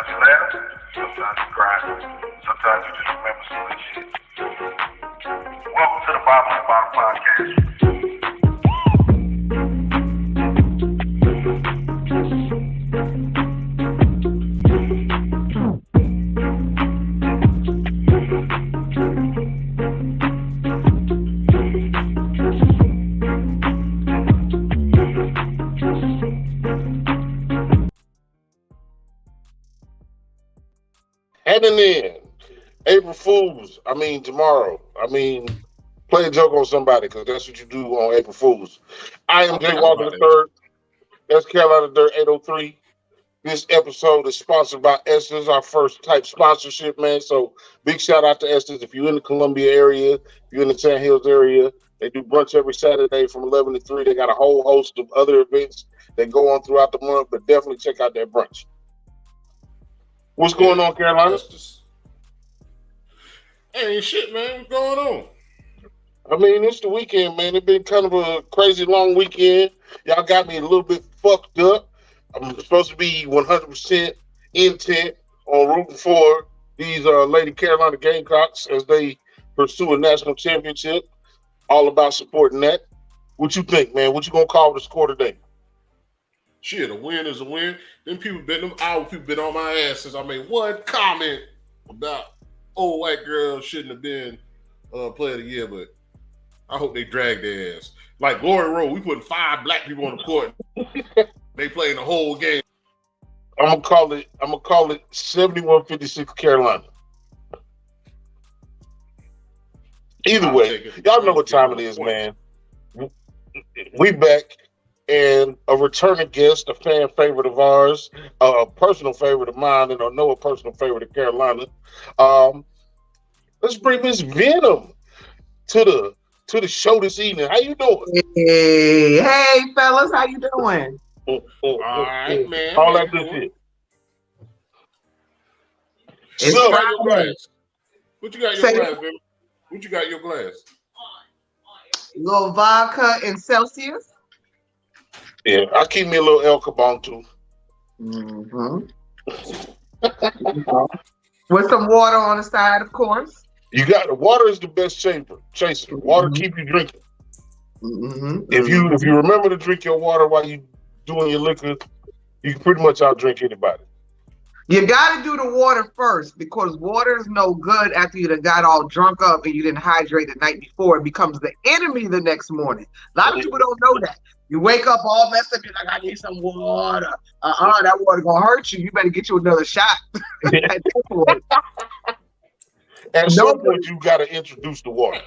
Sometimes you laugh, sometimes you cry, sometimes you just remember some good shit. Welcome to the Bottom of the Bottom Podcast. Heading in April Fools. Tomorrow. Play a joke on somebody because that's what you do on April Fools. I am Jay Walker the third. That's Carolina Dirt 803. This episode is sponsored by Estes, our first type sponsorship, man. So big shout out to Estes. If you're in the Columbia area, if you're in the Sand Hills area, they do brunch every Saturday from 11 to 3. They got a whole host of other events that go on throughout the month, but definitely check out that brunch. What's going on, Carolina? Ain't shit, man. What's going on? It's the weekend, man. It's been kind of a crazy long weekend. Y'all got me a little bit fucked up. I'm supposed to be 100% intent on rooting for these Lady Carolina Gamecocks as they pursue a national championship. All about supporting that. What you think, man? What you gonna call the score today? Shit, a win is a win. Them our people been on my ass since I made one comment about old white girls shouldn't have been player of the year, but I hope they drag their ass. Like Glory Road, we putting 5 black people on the court. They playing the whole game. I'm gonna call it 71-56 Carolina. Either way, y'all know what time it is, man. We back. And a returning guest, a fan favorite of ours, a personal favorite of mine, and I know a personal favorite of Carolina. Let's bring Miss Venom to the show this evening. How you doing? Hey, fellas, how you doing? All right, man. All that good shit. So, what you got in your glass, baby? What you got in your glass? Little vodka and Celsius. Yeah, I keep me a little El Cabong too. Mm-hmm. With some water on the side, of course. You got the water is the best chaser. Water keep you drinking. Mm-hmm. If you remember to drink your water while you doing your liquor, you can pretty much outdrink anybody. You got to do the water first because water is no good after you done got all drunk up and you didn't hydrate the night before. It becomes the enemy the next morning. A lot of people don't know that. You wake up all messed up. You're like, I need some water. That water gonna hurt you. You better get you another shot. At some point, you got to introduce the water.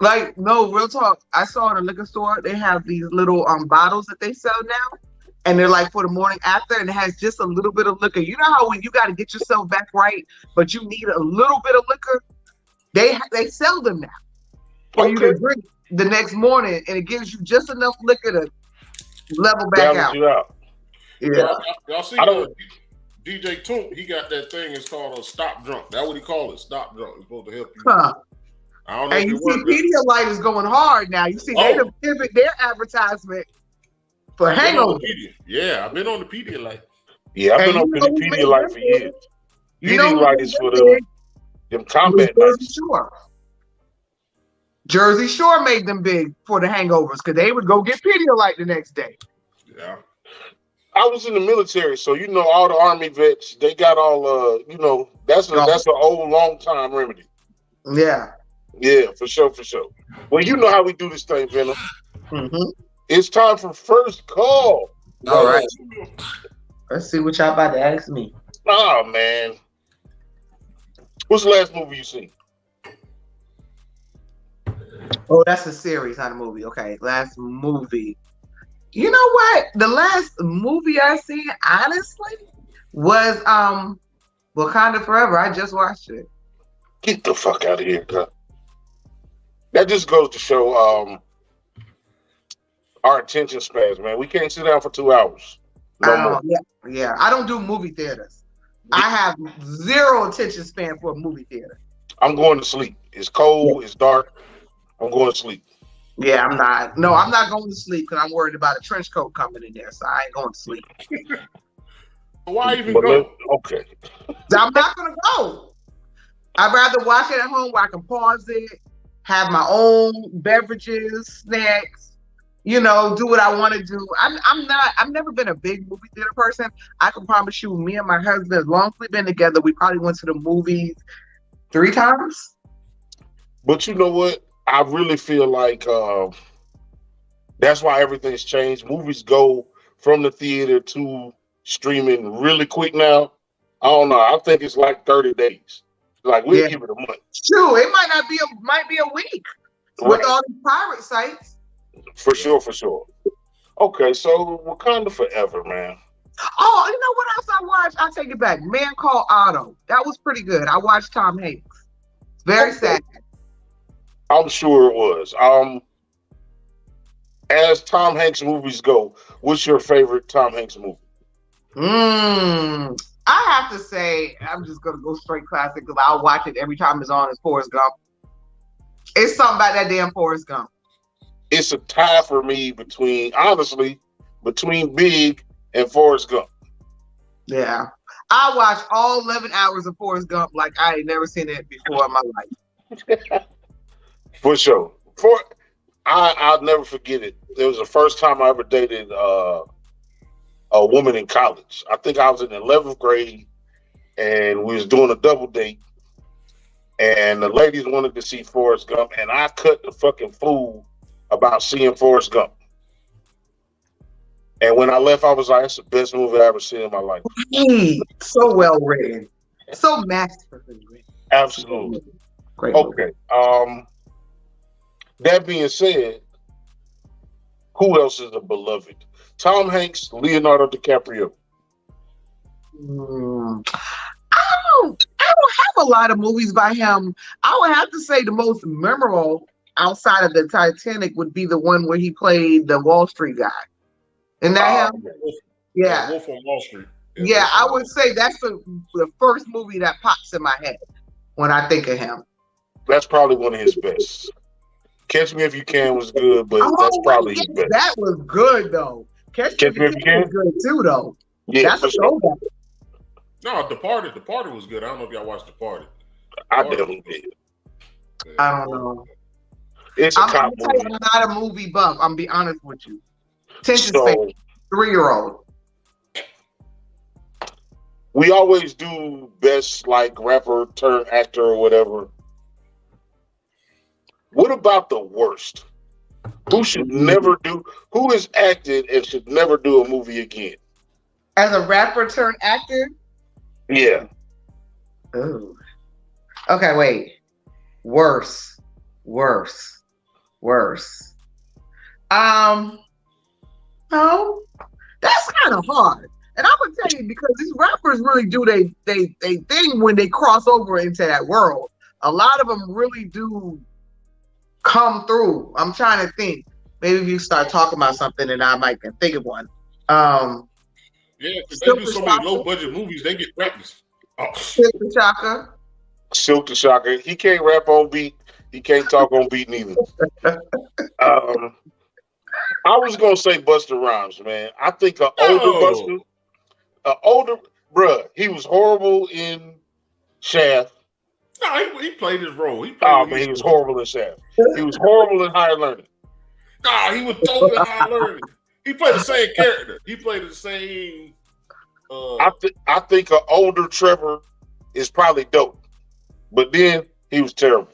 Like, no, real talk. I saw in a liquor store, they have these little bottles that they sell now. And they're like for the morning after, and it has just a little bit of liquor. You know how when you got to get yourself back right, but you need a little bit of liquor? They sell them now for you to drink the next morning, and it gives you just enough liquor to level back out. You out. Yeah. Y'all see DJ Toomp, he got that thing, it's called a stop drunk. That's what he call it, stop drunk. It's supposed to help you. Huh. I don't know and you see Pedialyte is going hard now. You see they have pivot their advertisement for hangover. Yeah, I've been on the Pedialyte. Yeah, I've been on the Pedialyte for years. Pedialyte is for them combat nights. Jersey Shore made them big for the hangovers because they would go get Pedialyte the next day. Yeah. I was in the military, so all the Army vets, they got all that's an old long time remedy. Yeah. Yeah, for sure. Well, you know how we do this thing, Venom. Mm-hmm. It's time for first call. All right. Let's see what y'all about to ask me. Oh man. What's the last movie you seen? Oh, that's a series, not a movie. Okay, last movie. You know what? The last movie I seen, honestly, was Wakanda Forever. I just watched it. Get the fuck out of here, God. That just goes to show our attention spans, man. We can't sit down for 2 hours. No more. Yeah. I don't do movie theaters. I have zero attention span for a movie theater. I'm going to sleep. It's cold. It's dark. I'm going to sleep. Yeah, I'm not. No, I'm not going to sleep because I'm worried about a trench coat coming in there. So I ain't going to sleep. Why even But go? okay. I'm not gonna go. I'd rather watch it at home where I can pause it, have my own beverages, snacks, do what I want to do. I've never been a big movie theater person. I can promise you, me and my husband, as long as we've been together, we probably went to the movies 3 times. But you know what? I really feel like that's why everything's changed. Movies go from the theater to streaming really quick now. I don't know. I think it's like 30 days. Like we'll Yeah. give it a month. True. It might be a week with Right. all these pirate sites. For sure, for sure. Okay, so Wakanda Forever, man. Oh, you know what else I watched? I'll take it back. Man Called Otto. That was pretty good. I watched Tom Hanks. Very sad. I'm sure it was. As Tom Hanks movies go, what's your favorite Tom Hanks movie? I have to say, I'm just gonna go straight classic because I'll watch it every time it's on. It's Forrest Gump. It's something about that damn Forrest Gump. It's a tie for me between Big and Forrest Gump. Yeah. I watched all 11 hours of Forrest Gump like I ain't never seen it before in my life. For sure. I'll never forget it. It was the first time I ever dated a woman in college. I think I was in 11th grade, and we was doing a double date, and the ladies wanted to see Forrest Gump, and I cut the fucking fool about seeing Forrest Gump. And when I left, I was like, "That's the best movie I ever seen in my life." So well written, so masterfully written. Absolutely. Great. Okay. That being said, who else is a beloved? Tom Hanks, Leonardo DiCaprio. I don't have a lot of movies by him. I would have to say the most memorable outside of the Titanic would be the one where he played the Wall Street guy. Isn't that him? Yeah. Wolf on Wall Street. Yeah, I would say that's the first movie that pops in my head when I think of him. That's probably one of his best. Catch Me If You Can was good, but that's probably his best. That was good though. Catch Me If You Can was good too though. Yeah, that's a throwback. No, Departed was good. I don't know if y'all watched Departed. I definitely did. Yeah. I don't know. It's a cop movie. I'm not a movie buff. I'm be honest with you. Attention span, 3-year-old. We always do best like rapper turn actor or whatever. What about the worst? Who should never do? Who has acted and should never do a movie again? As a rapper turned actor? Yeah. Ooh. Okay, wait. Worse. No, that's kind of hard. And I'm gonna tell you because these rappers really do they thing when they cross over into that world. A lot of them really do come through. I'm trying to think. Maybe if you start talking about something, and I might can think of one. Yeah, because they do so many low budget movies, they get rappers. Silk the Shocker. Silk the Shocker. He can't rap on beat. He can't talk on beat neither. I was gonna say Busta Rhymes, man. I think older bruh, he was horrible in Shaft. No, he played his role. He was horrible in Shaft. He was horrible in Higher Learning. Nah, he was totally Higher Learning. He played the same character. He played the same. I think an older Trevor is probably dope, but then he was terrible.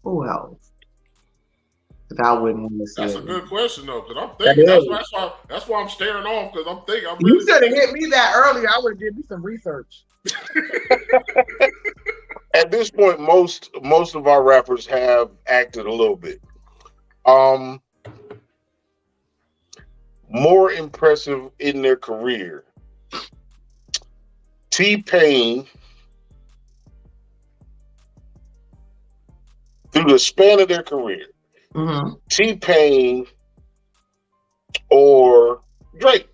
Who else? That I wouldn't want to say. That's a good question though, because I'm thinking that's why I'm staring off because I'm thinking. You should have hit me that earlier. I would have did me some research. At this point, most of our rappers have acted a little bit. More impressive in their career. T-Pain, through the span of their career, T-Pain or Drake?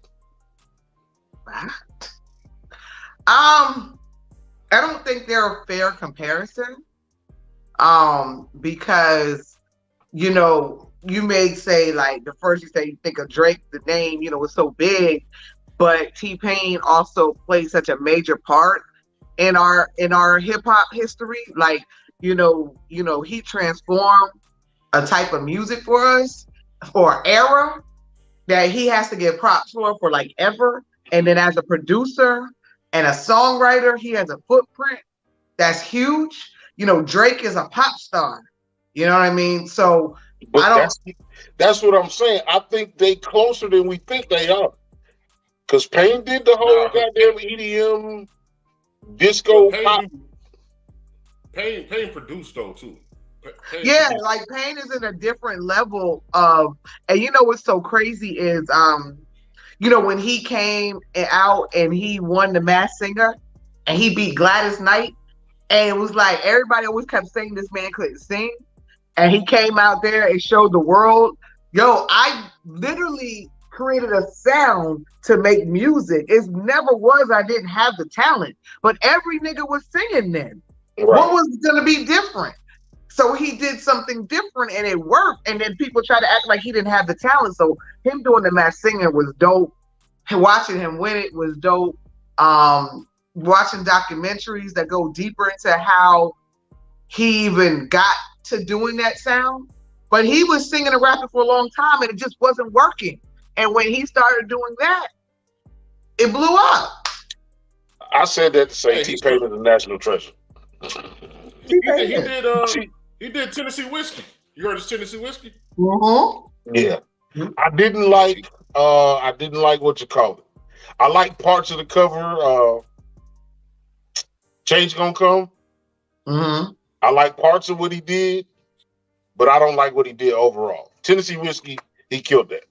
I don't think they're a fair comparison. Because you may say like the first you say you think of Drake, the name, was so big, but T-Pain also played such a major part in our hip hop history. Like, he transformed a type of music for us, for an era that he has to get props for like ever. And then as a producer and a songwriter, he has a footprint that's huge. Drake is a pop star. You know what I mean? So But that's what I'm saying. I think they closer than we think they are. Because Payne did the whole goddamn EDM disco pop. Payne produced though too. Yeah, like Payne is in a different level of, and what's so crazy is, when he came out and he won the Masked Singer and he beat Gladys Knight, and it was like everybody always kept saying this man couldn't sing, and he came out there and showed the world, I literally created a sound to make music. It never was I didn't have the talent, but every nigga was singing then. Right. What was going to be different? So he did something different and it worked. And then people try to act like he didn't have the talent. So him doing the Masked Singer was dope. And watching him win it was dope. Watching documentaries that go deeper into how he even got to doing that sound. But he was singing and rapping for a long time and it just wasn't working. And when he started doing that, it blew up. I said that to say T-Pain is a national treasure. He did Tennessee Whiskey. You heard of Tennessee Whiskey? Mm-hmm. Yeah. I didn't like what you call it. I like parts of the cover. Change Gonna Come. Mm-hmm. I like parts of what he did, but I don't like what he did overall. Tennessee Whiskey, he killed that.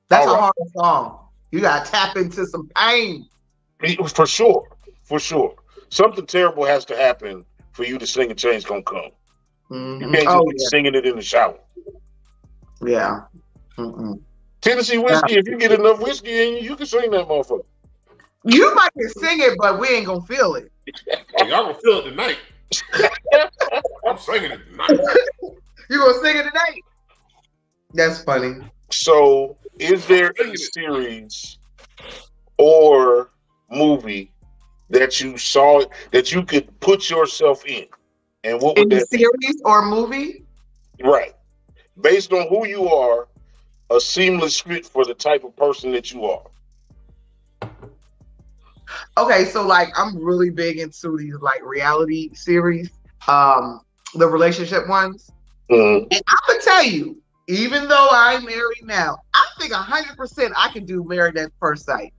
That's a hard song. You gotta tap into some pain. For sure. Something terrible has to happen for you to sing a Change Gonna Come. Mm-hmm. You can't just be singing it in the shower. Yeah. Mm-mm. Tennessee Whiskey, if you get enough whiskey in you can sing that motherfucker. You might can sing it, but we ain't gonna feel it. Y'all gonna feel it tonight. I'm singing it tonight. You gonna sing it tonight? That's funny. So, is there a series or movie that you saw that you could put yourself in? And what would that series or movie? Right. Based on who you are, a seamless fit for the type of person that you are. Okay, so like I'm really big into these like reality series, the relationship ones. Mm-hmm. And I'm gonna tell you, even though I'm married now, I think 100% I can do Married at First Sight.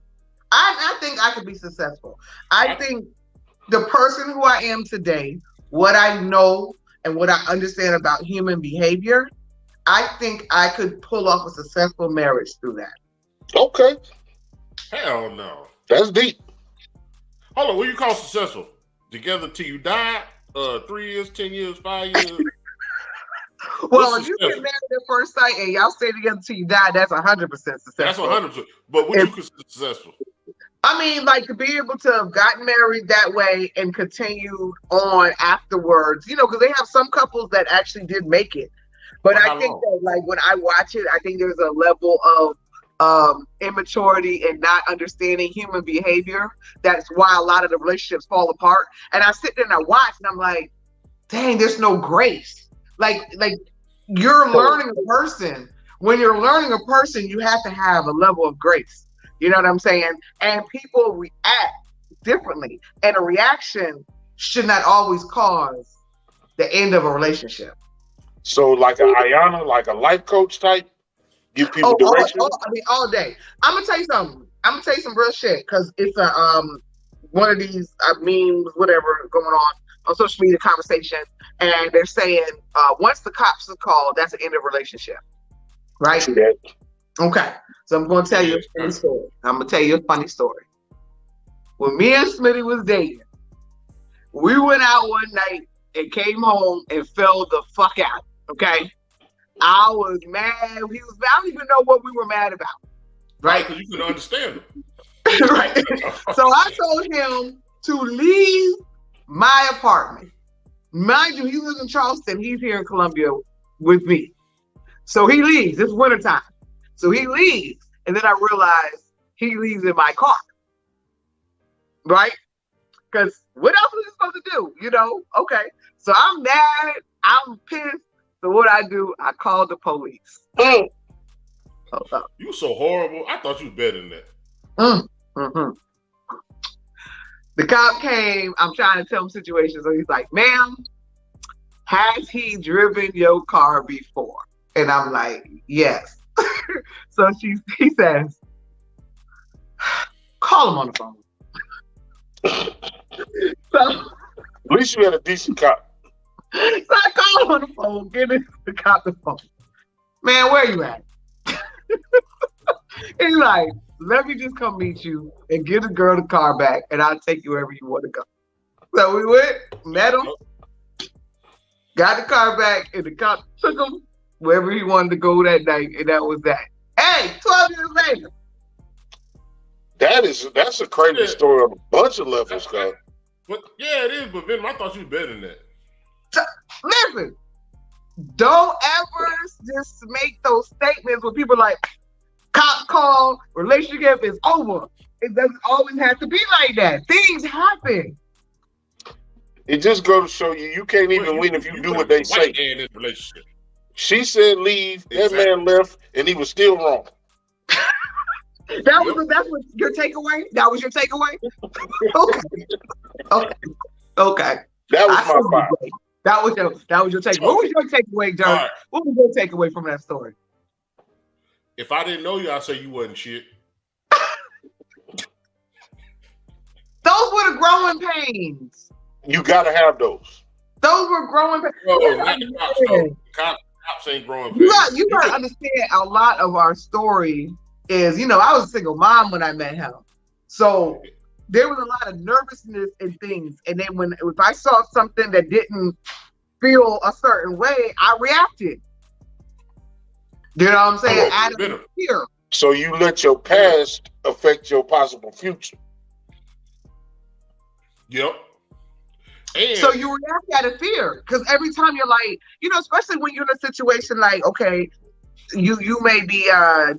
I think I could be successful. I think the person who I am today, what I know and what I understand about human behavior, I think I could pull off a successful marriage through that. Okay. Hell no. That's deep. Hold on, what do you call successful? Together till you die? 3 years, 10 years, 5 years? Well, if you get married at first sight and y'all stay together till you die, that's 100% successful. That's 100%. But what you consider successful? I mean, like to be able to have gotten married that way and continued on afterwards, because they have some couples that actually did make it. But I think that like when I watch it, I think there's a level of immaturity and not understanding human behavior. That's why a lot of the relationships fall apart. And I sit there and I watch and I'm like, dang, there's no grace. Like you're learning a person. When you're learning a person, you have to have a level of grace. You know what I'm saying? And people react differently. And a reaction should not always cause the end of a relationship. So like a Ayana, like a life coach type? Give people direction? All day. I'm going to tell you something. I'm going to tell you some real shit because it's a one of these memes, whatever, going on social media conversation. And they're saying once the cops are called, that's the end of a relationship. Right? Okay. So I'm going to tell you a funny story. I'm going to tell you a funny story. When me and Smitty was dating, we went out one night and came home and fell the fuck out. Okay? I was mad. I don't even know what we were mad about. Right? Because you couldn't understand him. Right. So I told him to leave my apartment. Mind you, he lives in Charleston. He's here in Columbia. with me. So he leaves. It's wintertime. So he leaves. And then I realize he leaves in my car. Right? Because what else was he supposed to do? You know? Okay. So I'm mad. I'm pissed. So what I do, I call the police. You so horrible. I thought you was better than that. Mm-hmm. The cop came. I'm trying to tell him situation. So he's like, ma'am, has he driven your car before? And I'm like, yes. So he says, call him on the phone. So, At least you had a decent cop. So I call him on the phone, get the cop the phone. Man, where you at? He's like, let me just come meet you and give the girl the car back, and I'll take you wherever you want to go. So we went, met him, got the car back, and the cop took him wherever he wanted to go that night, and that was that. Hey, 12 years later. That's a crazy story on a bunch of levels, guys. But yeah, it is. But Venom, I thought you was better than that. Listen, don't ever just make those statements when people are like, cop call, relationship is over. It doesn't always have to be like that. Things happen. It just goes to show you can't even win if you do what they say. In relationship. She said leave. Exactly. That man left, and he was still wrong. That's what your takeaway? That was your takeaway? Okay. That was my five. That was your takeaway. What was your takeaway, Dirk? Right. What was your takeaway from that story? If I didn't know you, I'd say you wasn't shit. Those were the growing pains. You gotta have those. Those were growing pains. Cops ain't growing pains. You gotta understand a lot of our story is, I was a single mom when I met him. So there was a lot of nervousness and things. And then if I saw something that didn't feel a certain way, I reacted. You know what I'm saying? Out of fear. So you let your past affect your possible future. Yep. And so you react out of fear. Because every time you're like, especially when you're in a situation like, okay, you may be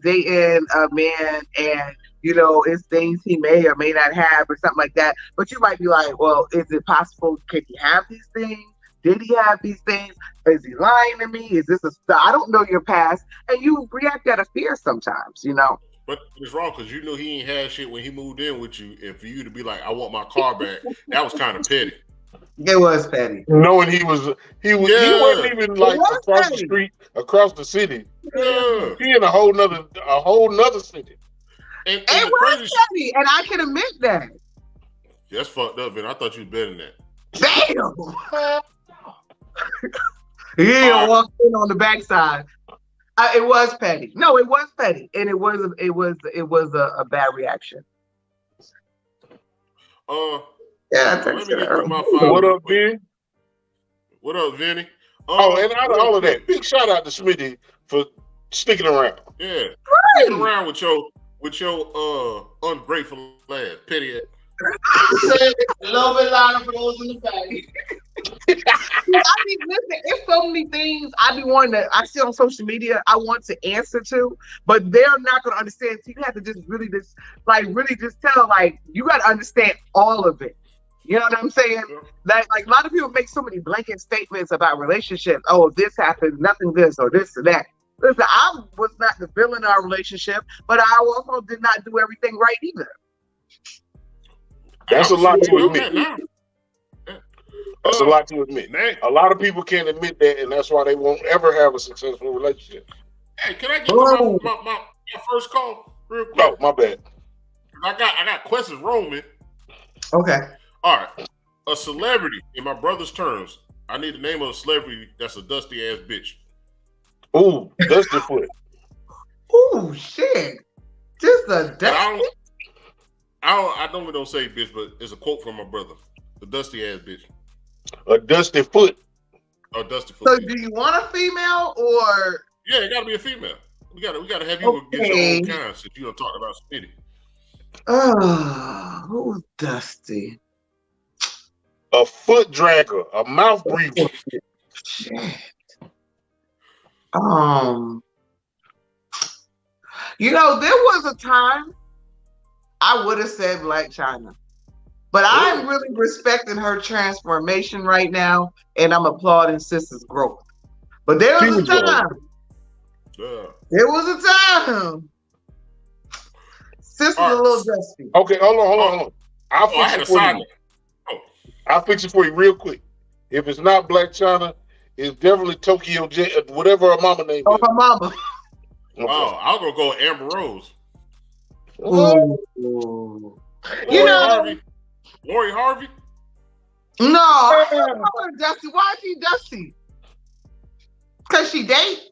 dating a man and it's things he may or may not have or something like that, but you might be like, well, is it possible, can he have these things? Did he have these things? Is he lying to me? Is this I don't know your past, and you react out of fear sometimes, But it's wrong because you knew he ain't had shit when he moved in with you, and for you to be like, I want my car back, that was kind of petty. It was petty. Knowing he wasn't even like across the street, across the city. Yeah. He in a whole nother city. And it was petty, and I can admit that. That's fucked up, and I thought you was better than that. Damn. He didn't walk in on the backside. It was petty. No, it was petty, and it was a bad reaction. Let me get through my five. What up, Vinny? What up, Vinny? And out of all of that, big shout out to Smitty for sticking around. Yeah, right. Sticking around with your ungrateful ass, petty ass. A little bit louder for those in the back. Listen, there's so many things I see on social media I want to answer to, but they're not going to understand. So you have to just really just tell, you got to understand all of it. You know what I'm saying? Yeah. Like a lot of people make so many blanket statements about relationships. Oh, if this happens, nothing this or this or that. Listen, I was not the villain in our relationship, but I also did not do everything right either. That's a lot to admit. That's a lot to admit. A lot of people can't admit that, and that's why they won't ever have a successful relationship. Hey, can I get my first call real quick? No, my bad. I got questions roaming. Okay. All right. A celebrity, in my brother's terms, I need the name of a celebrity that's a dusty ass bitch. Ooh, Dusty Foot. Ooh, shit. Just a dusty. I normally don't say bitch, but it's a quote from my brother. The dusty ass bitch. A Dusty Foot. A Dusty Foot. So do you want a female or? Yeah, it gotta be a female. We gotta have you get your own kind since you don't talk about Smitty. Oh, who's Dusty? A foot dragger, a mouth breather. Shit. You know, there was a time I would have said Black China, but I'm really respecting her transformation right now, and I'm applauding Sister's growth. But there was a time. There was a time. Sister's a little dusty. Okay, hold on. I'll fix it for you. I'll fix it for you real quick. If it's not Black China, it's definitely Tokyo J, whatever her mama name is. Her mama. Okay. Oh, I'll go Amber Rose. Ooh. You know, Lori Harvey? No, Dusty. Why is she Dusty? Because she date?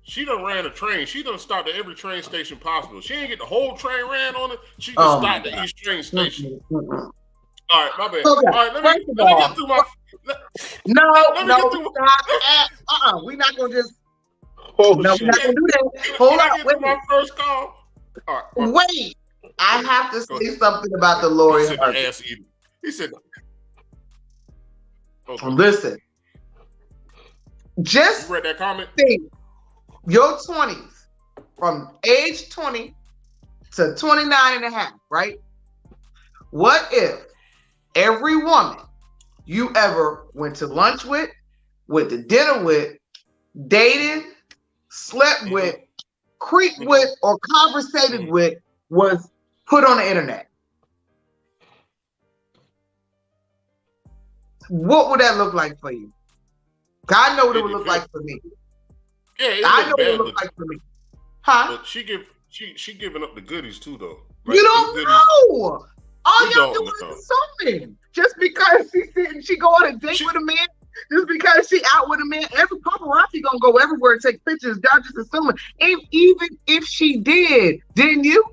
She done ran a train. She done stopped at every train station possible. She ain't get the whole train ran on it. She just stopped at each train station. All right, my bad. Okay. All right, let me get through my... We're not going to just... Oh, no, we're not going to do that. Hold on. Wait. My first call. All right. Wait. I have to say something about the Lori Harvey. He said... Okay. Listen. Just you read that comment? Think your 20s, from age 20 to 29 and a half, right? What if every woman you ever went to lunch with, went to dinner with, dated, slept with, creeped with, or conversated with was put on the internet? What would that look like for you? I know what it would look like for me. Yeah, I know what it would look like for me. Huh? But she giving up the goodies too, though. Like, you don't know. All y'all doing is assuming. Just because she go on a date with a man, just because she out with a man, every paparazzi gonna go everywhere and take pictures. Y'all just assuming. Even if she did, didn't you?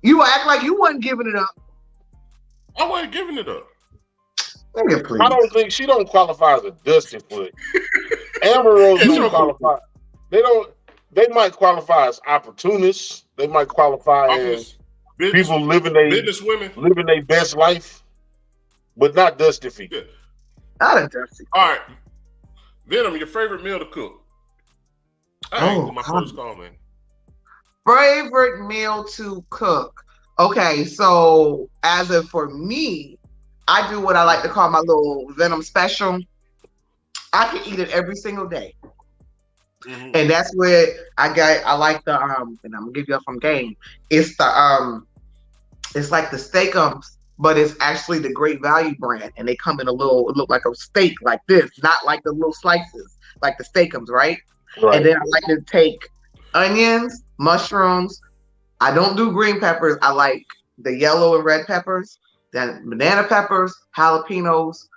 You act like you wasn't giving it up. I wasn't giving it up. I don't think she don't qualify as a dusty foot. Amber Rose don't qualify. They might qualify as opportunists. They might qualify as people living their best life, but not dusty feet. Yeah. Not a dusty. All right, Venom, your favorite meal to cook? My first call, man. Favorite meal to cook? Okay, so as of for me, I do what I like to call my little Venom special. I can eat it every single day. Mm-hmm. And that's where I like the and I'm gonna give you up from game. It's the it's like the steakums, but it's actually the Great Value brand, and they come in it look like a steak like this, not like the little slices, like the steakums, right? And then I like to take onions, mushrooms. I don't do green peppers. I like the yellow and red peppers. Then banana peppers, jalapenos,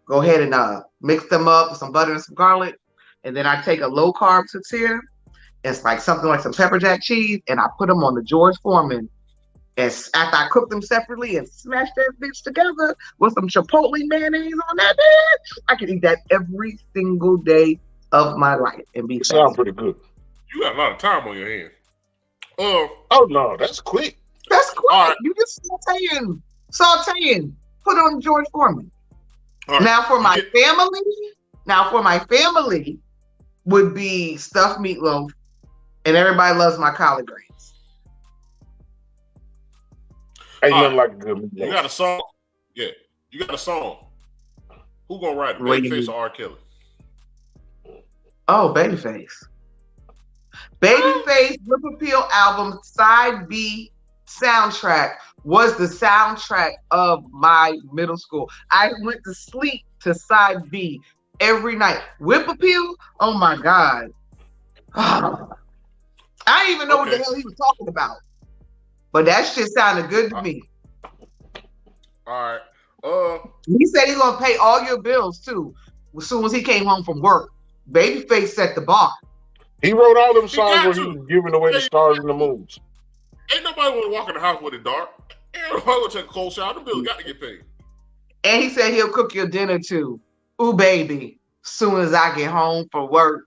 go ahead and mix them up with some butter and some garlic. And then I take a low carb tortilla. It's like something like some pepper jack cheese, and I put them on the George Foreman. And after I cook them separately and smash that bitch together with some chipotle mayonnaise on that bitch, I can eat that every single day of my life and be sounds pretty good. You got a lot of time on your hands. Oh no, that's quick. That's quick. Right. You just sauteing, put on George Foreman. Right. Now for my family would be stuffed meatloaf, and everybody loves my collard greens. Ain't nothing like a good meatloaf. You got a song? Yeah, you got a song. Who gonna write it? Babyface or R. Kelly? Oh, Babyface. Babyface Whip Appeal album side B soundtrack was the soundtrack of my middle school. I went to sleep to side B every night. Whip Appeal? Oh my God. I didn't even know what the hell he was talking about. But that shit sounded good to me. All right. He said he's gonna pay all your bills too as soon as he came home from work. Babyface set the bar. He wrote all them songs where he was giving away the stars and the moons. Ain't nobody want to walk in the house with it dark. Ain't nobody want to take a cold shower. The bills got to get paid. And he said he'll cook your dinner too. Ooh, baby. Soon as I get home from work.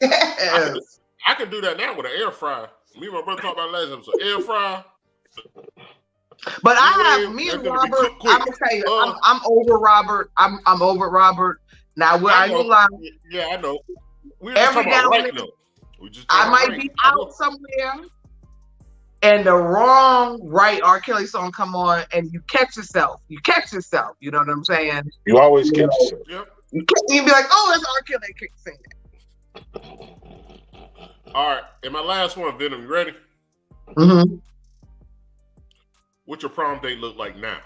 Yes. I can do that now with an air fryer. Me and my brother talked about last episode. Air fryer. But me and Robert, I'm gonna tell you, I'm over Robert. I'm over Robert. Now, I ain't gonna lie. Yeah, I know. We're just every talking now about and right then, now. We just I talking might right be now. out somewhere and the wrong right R. Kelly song come on and you catch yourself. You catch yourself. You know what I'm saying? You always You catch know, yourself. Yep. you be like, oh, that's R. Kelly. I can't sing that. All right. And my last one, Venom, you ready? Mm-hmm. What your prom date look like now?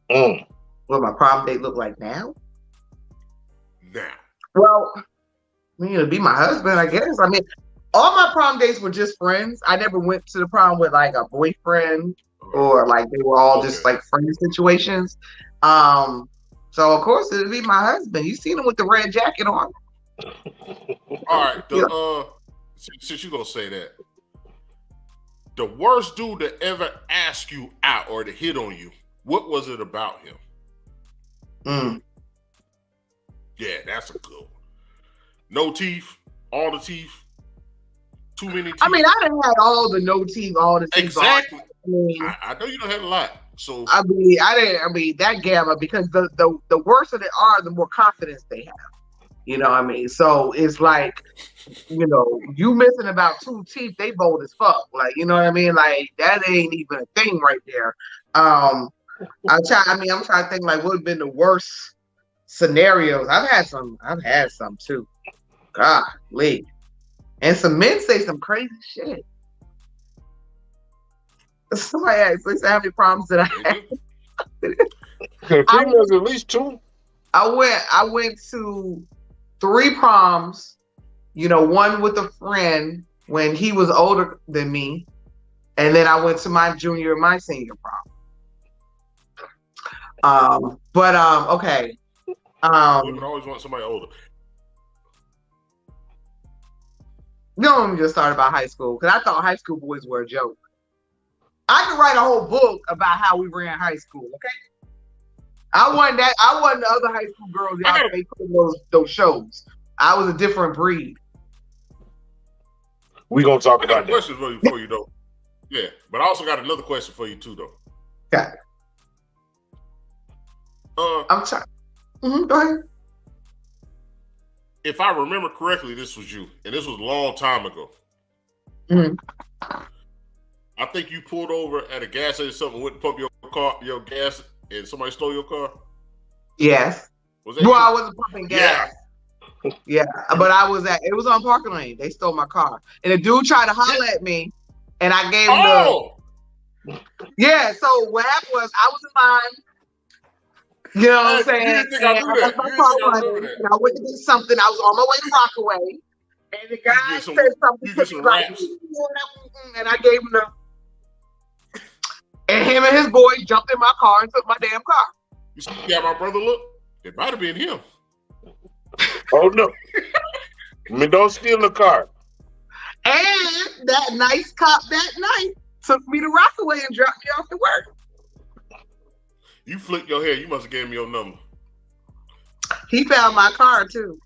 What my prom date look like now? Now. Well, to be my husband, I guess. I mean, all my prom dates were just friends. I never went to the prom with like a boyfriend or like they were all just like friend situations. So of course it'd be my husband. You seen him with the red jacket on. All right. Since you gonna say that, the worst dude to ever ask you out or to hit on you, what was it about him? Yeah, that's a good one. No teeth, all the teeth, too many teeth. I mean, I done had all the no teeth, all the teeth. Exactly. I know you don't have a lot. So I mean that gamma, because the worse they are, the more confidence they have. You know what I mean? So it's like, you missing about 2 teeth, they bold as fuck. Like, you know what I mean? Like, that ain't even a thing right there. I'm trying to think like what would have been the worst scenarios. I've had some too. Golly. And some men say some crazy shit. Somebody asked, listen, how many problems did I have? Females at least 2. I went to 3 proms, one with a friend when he was older than me. And then I went to my junior and my senior prom. Okay. Women always want somebody older. Don't even just start about high school, because I thought high school boys were a joke. I could write a whole book about how we ran high school, okay? I wasn't the other high school girls y'all make those shows. I was a different breed. We gonna talk I got about a question for you though. Yeah, but I also got another question for you too though. Okay. I'm sorry. Go ahead. If I remember correctly, this was you, and this was a long time ago. I think you pulled over at a gas station or something, went to pump your gas, and somebody stole your car. Yes. Was that I you? wasn't pumping gas. Yeah, but it was on parking lane. They stole my car, and the dude tried to holler at me, and I gave him Yeah. So what happened was I was in line. You know what I'm saying? You didn't think I knew that. And I went to do something. I was on my way to Rockaway, and the guy said something to me like, and I gave him the. And him and his boys jumped in my car and took my damn car. You see how my brother looked? It might have been him. Oh no! I mean, don't steal the car. And that nice cop that night took me to Rockaway and dropped me off to work. You flicked your hair. You must have gave me your number. He found my car too.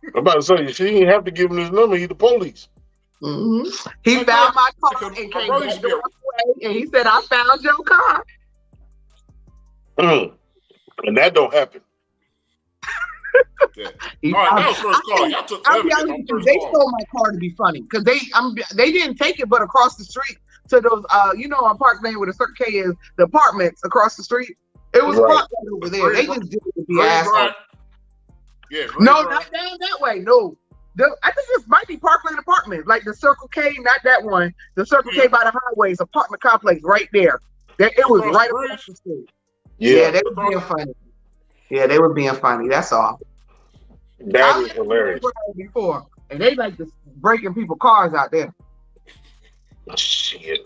I'm about to say, she didn't have to give him his number. He's the police. He found my car and came back to Rockaway, and he said, "I found your car." And that don't happen. Yeah. All right, that was first call. Y'all took they stole my car to be funny, because they didn't take it, but across the street to those on Park Lane where the Circle K is, the apartments across the street. It was parked right over there. They just did it to be assholes. Yeah. No, not down that way. No. I think this might be Park Lane Apartments, like the Circle K, not that one. The Circle K by the highways, apartment complex right there. It was right across the street. Yeah, they were being funny. Yeah, they were being funny. That's all. That is hilarious. Before, and they like to breaking people's cars out there. Shit.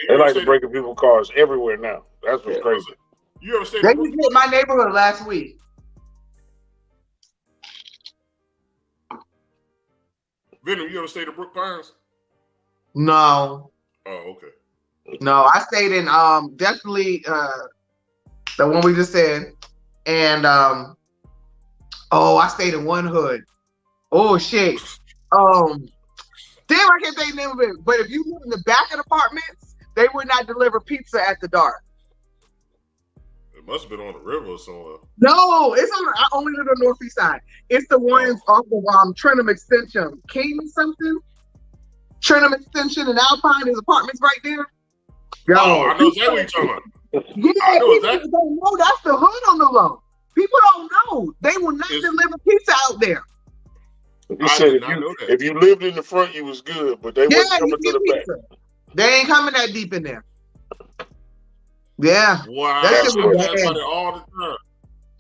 They like to breaking people's cars everywhere now. That's what's crazy. You ever stayed? They just hit my neighborhood last week. Venom, you ever stayed at Brook Pines? No. Oh, okay. No, I stayed in definitely the one we just said, and I stayed in one hood. Oh shit. Damn, I can't think of the name of it. But if you live in the back of the apartments, they would not deliver pizza at the dark. It must have been on the river or somewhere. No, it's on. I only live on the northeast side. It's the ones off of Trentham Extension, King something. Trentham Extension and Alpine. There's apartments right there. Yo, I know exactly what you're talking about. Yeah, people don't know that's the hood on the low. People don't know. They will not deliver pizza out there. You said if you lived in the front, you was good, but they weren't coming to the back. They ain't coming that deep in there. Yeah. Wow. That shit was bad. All the time.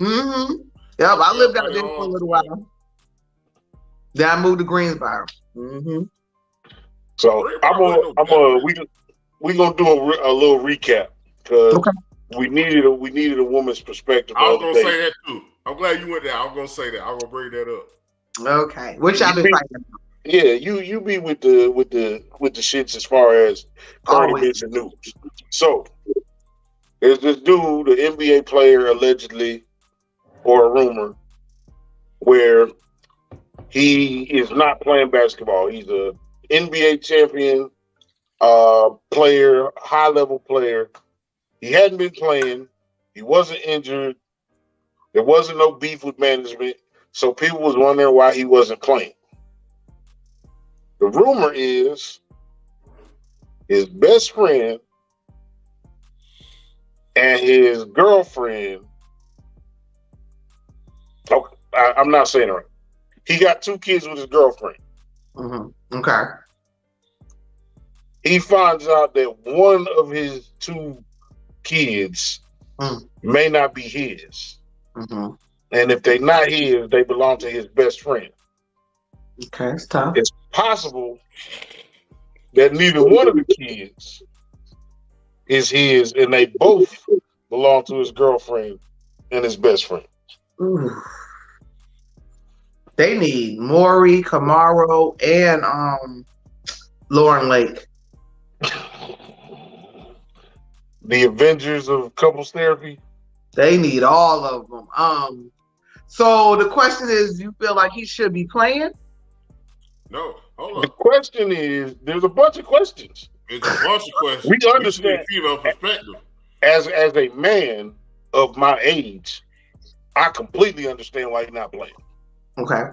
Mm-hmm. Yep, I lived out there for a little while. Then I moved to Greensboro. Mm-hmm. So we gonna do a little recap because we needed a woman's perspective. I was gonna say that too. I'm glad you went there. I'm gonna say that. I'm gonna bring that up. Okay, which I've been fighting about. Yeah, you be with the shits as far as current events and news. So there's this dude, an NBA player, allegedly, or a rumor, where he is not playing basketball. He's a NBA champion player, high level player. He hadn't been playing. He wasn't injured. There wasn't no beef with management. So people was wondering why he wasn't playing. The rumor is his best friend and his girlfriend. Okay, I'm not saying it right. He got 2 kids with his girlfriend. Mm-hmm. Okay. He finds out that one of his 2 kids may not be his. Mm-hmm. And if they're not his, they belong to his best friend. Okay, it's tough. It's possible that neither one of the kids is his, and they both belong to his girlfriend and his best friend. Ooh. They need Maury, Camaro, and Lauren Lake. The Avengers of couples therapy. They need all of them. So the question is, you feel like he should be playing? No, hold on. The question is, there's a bunch of questions. It's a bunch of questions. We understand female perspective. As a man of my age, I completely understand why he's not playing. Okay.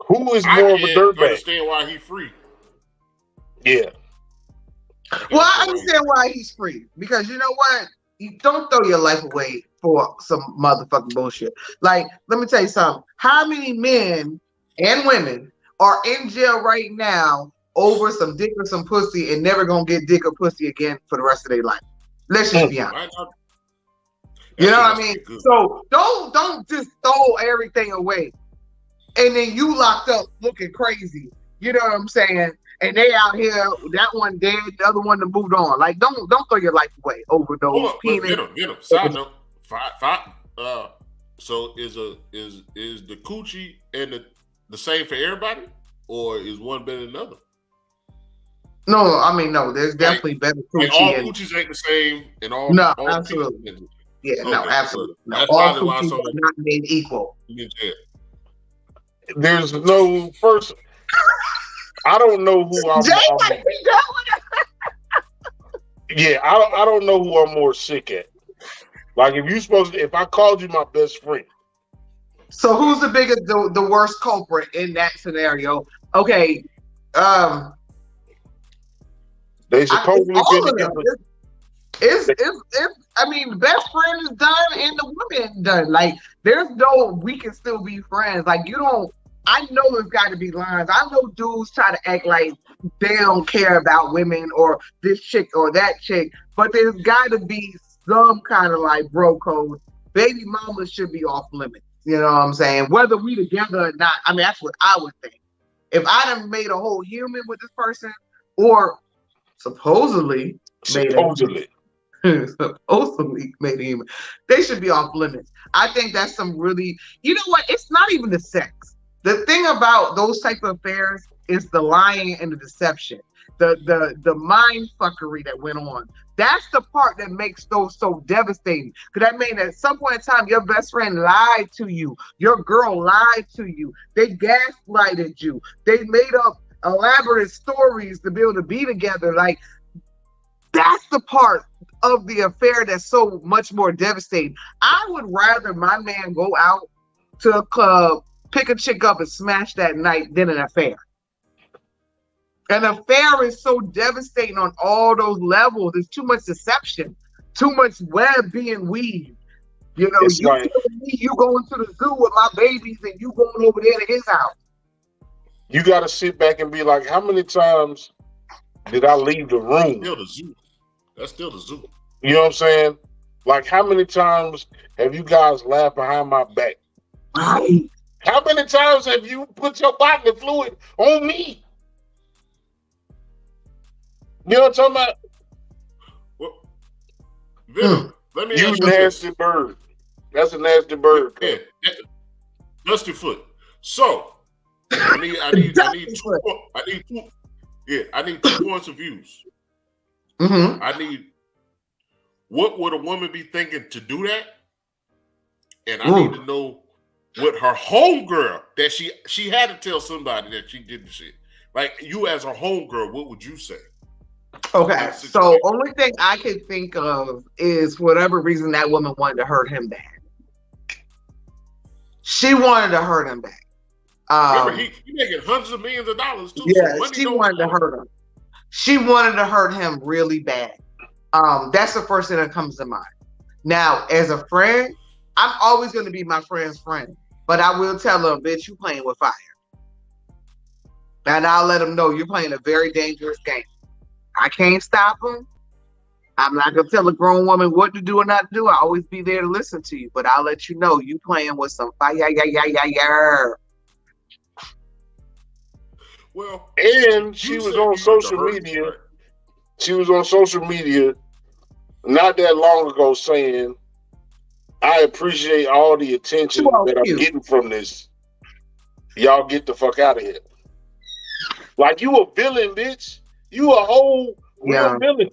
Who is more of a dirtbag? I understand why he's free. Yeah. Well, I understand why he's free. Because you know what? You don't throw your life away for some motherfucking bullshit. Like, let me tell you something. How many men and women are in jail right now over some dick or some pussy and never gonna get dick or pussy again for the rest of their life? Let's just be honest. You know what I mean? So don't just throw everything away and then you locked up looking crazy. You know what I'm saying? And they out here, that one dead, the other one that moved on. Like, don't throw your life away over those penis. Get him. Side note, so is the coochie and the same for everybody, or is one better than another? No, I mean no. There's definitely better coochie. Like all coochies ain't the same, and all absolutely. Yeah, no, absolutely. No, that's all probably why coochies are not made equal. There's no first. I don't know who I'm. Yeah, I don't know who I'm more sick at. Like if I called you my best friend. So who's the biggest, the worst culprit in that scenario? Okay, they supposedly been together. I mean, the best friend is done and the woman is done. Like, there's no, we can still be friends. Like, you don't. I know there's got to be lines. I know dudes try to act like they don't care about women or this chick or that chick, but there's got to be some kind of like bro code. Baby mama should be off limits. You know what I'm saying? Whether we together or not. I mean, that's what I would think. If I done made a whole human with this person, or supposedly made a human, they should be off limits. I think that's some really, you know what? It's not even the sex. The thing about those type of affairs is the lying and the deception, the mind fuckery that went on. That's the part that makes those so devastating. Because that means at some point in time, your best friend lied to you. Your girl lied to you. They gaslighted you. They made up elaborate stories to be able to be together. Like, That's the part of the affair that's so much more devastating. I would rather my man go out to a club, pick a chick up, and smash that night than an affair. An affair is so devastating on all those levels. There's too much deception, too much web being weaved. You know, It's you like telling me you going to the zoo with my babies and you going over there to his house. you got to sit back and be like, how many times did I leave the room? Still the zoo. That's still the zoo. You know what I'm saying? Like, how many times have you guys laughed behind my back? Right. How many times have you put your bodily fluid on me? You know what I'm talking about? Well, Venom, let me You ask you this. nasty bird. That's a nasty bird. Yeah, Dusty Foot. So I need two points of views. Mm-hmm. I need, what would a woman be thinking to do that? And I need to know what her homegirl, that she had to tell somebody that she did the shit. Like, you as a homegirl, what would you say? Okay, so only thing I could think of is for whatever reason that woman wanted to hurt him bad. She wanted to hurt him bad. Remember, he making hundreds of millions of dollars too. Yeah, so she wanted to hurt him. She wanted to hurt him really bad. That's the first thing that comes to mind. Now, as a friend, I'm always going to be my friend's friend, but I will tell her, bitch, you playing with fire. And I'll let him know you're playing a very dangerous game. I can't stop him. I'm not going to tell a grown woman what to do or not to do. I'll always be there to listen to you, but I'll let you know you playing with some fire. Well, and she was on social media. Right? She was on social media not that long ago saying, I appreciate all the attention that I'm getting from this. Y'all get the fuck out of here. Like, you a villain, bitch. You a whole real villain.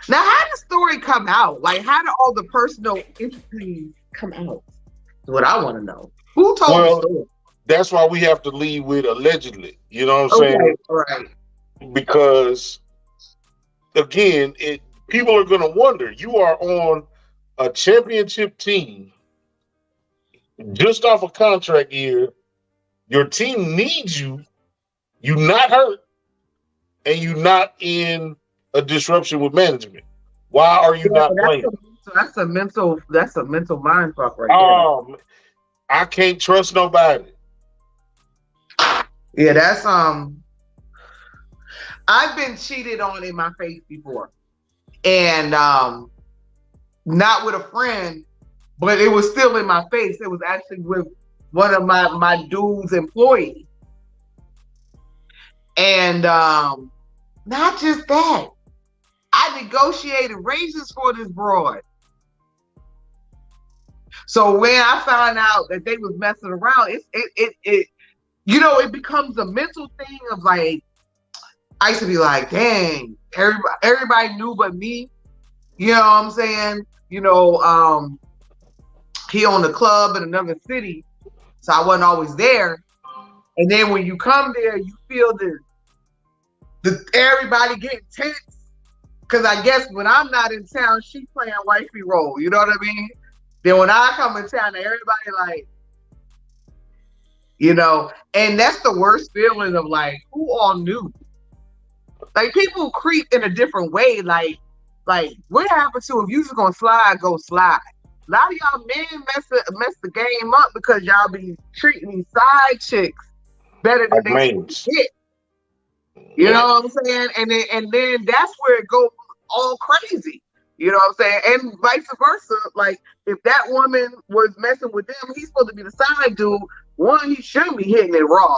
Now, how did the story come out? Like, how did all the personal intricacies come out? That's what I want to know. Who told the story? That's why we have to lead with allegedly. You know what I'm saying? Right. Because, again, people are going to wonder. You are on a championship team, just off a contract year. Your team needs you. You're not hurt, and you're not in a disruption with management. Why are you not playing? That's a mental mind fuck right there. I can't trust nobody. Yeah, that's I've been cheated on in my face before. And not with a friend, but it was still in my face. It was actually with one of my dude's employees. And not just that, I negotiated raises for this broad. So when I found out that they was messing around, it you know, it becomes a mental thing of like, I used to be like, dang, everybody knew but me. You know what I'm saying? You know, he owned a club in another city, so I wasn't always there. And then when you come there, you feel the everybody getting tense. Because I guess when I'm not in town, she playing wifey role. You know what I mean? Then when I come in town, everybody like, you know, and that's the worst feeling of like, who all knew? Like, people creep in a different way. Like what happened to if you just gonna slide, go slide? A lot of y'all men mess the game up because y'all be treating these side chicks better than they get. You know what I'm saying? And then that's where it goes all crazy. You know what I'm saying? And vice versa. Like, if that woman was messing with them, he's supposed to be the side dude. One, he shouldn't be hitting it raw.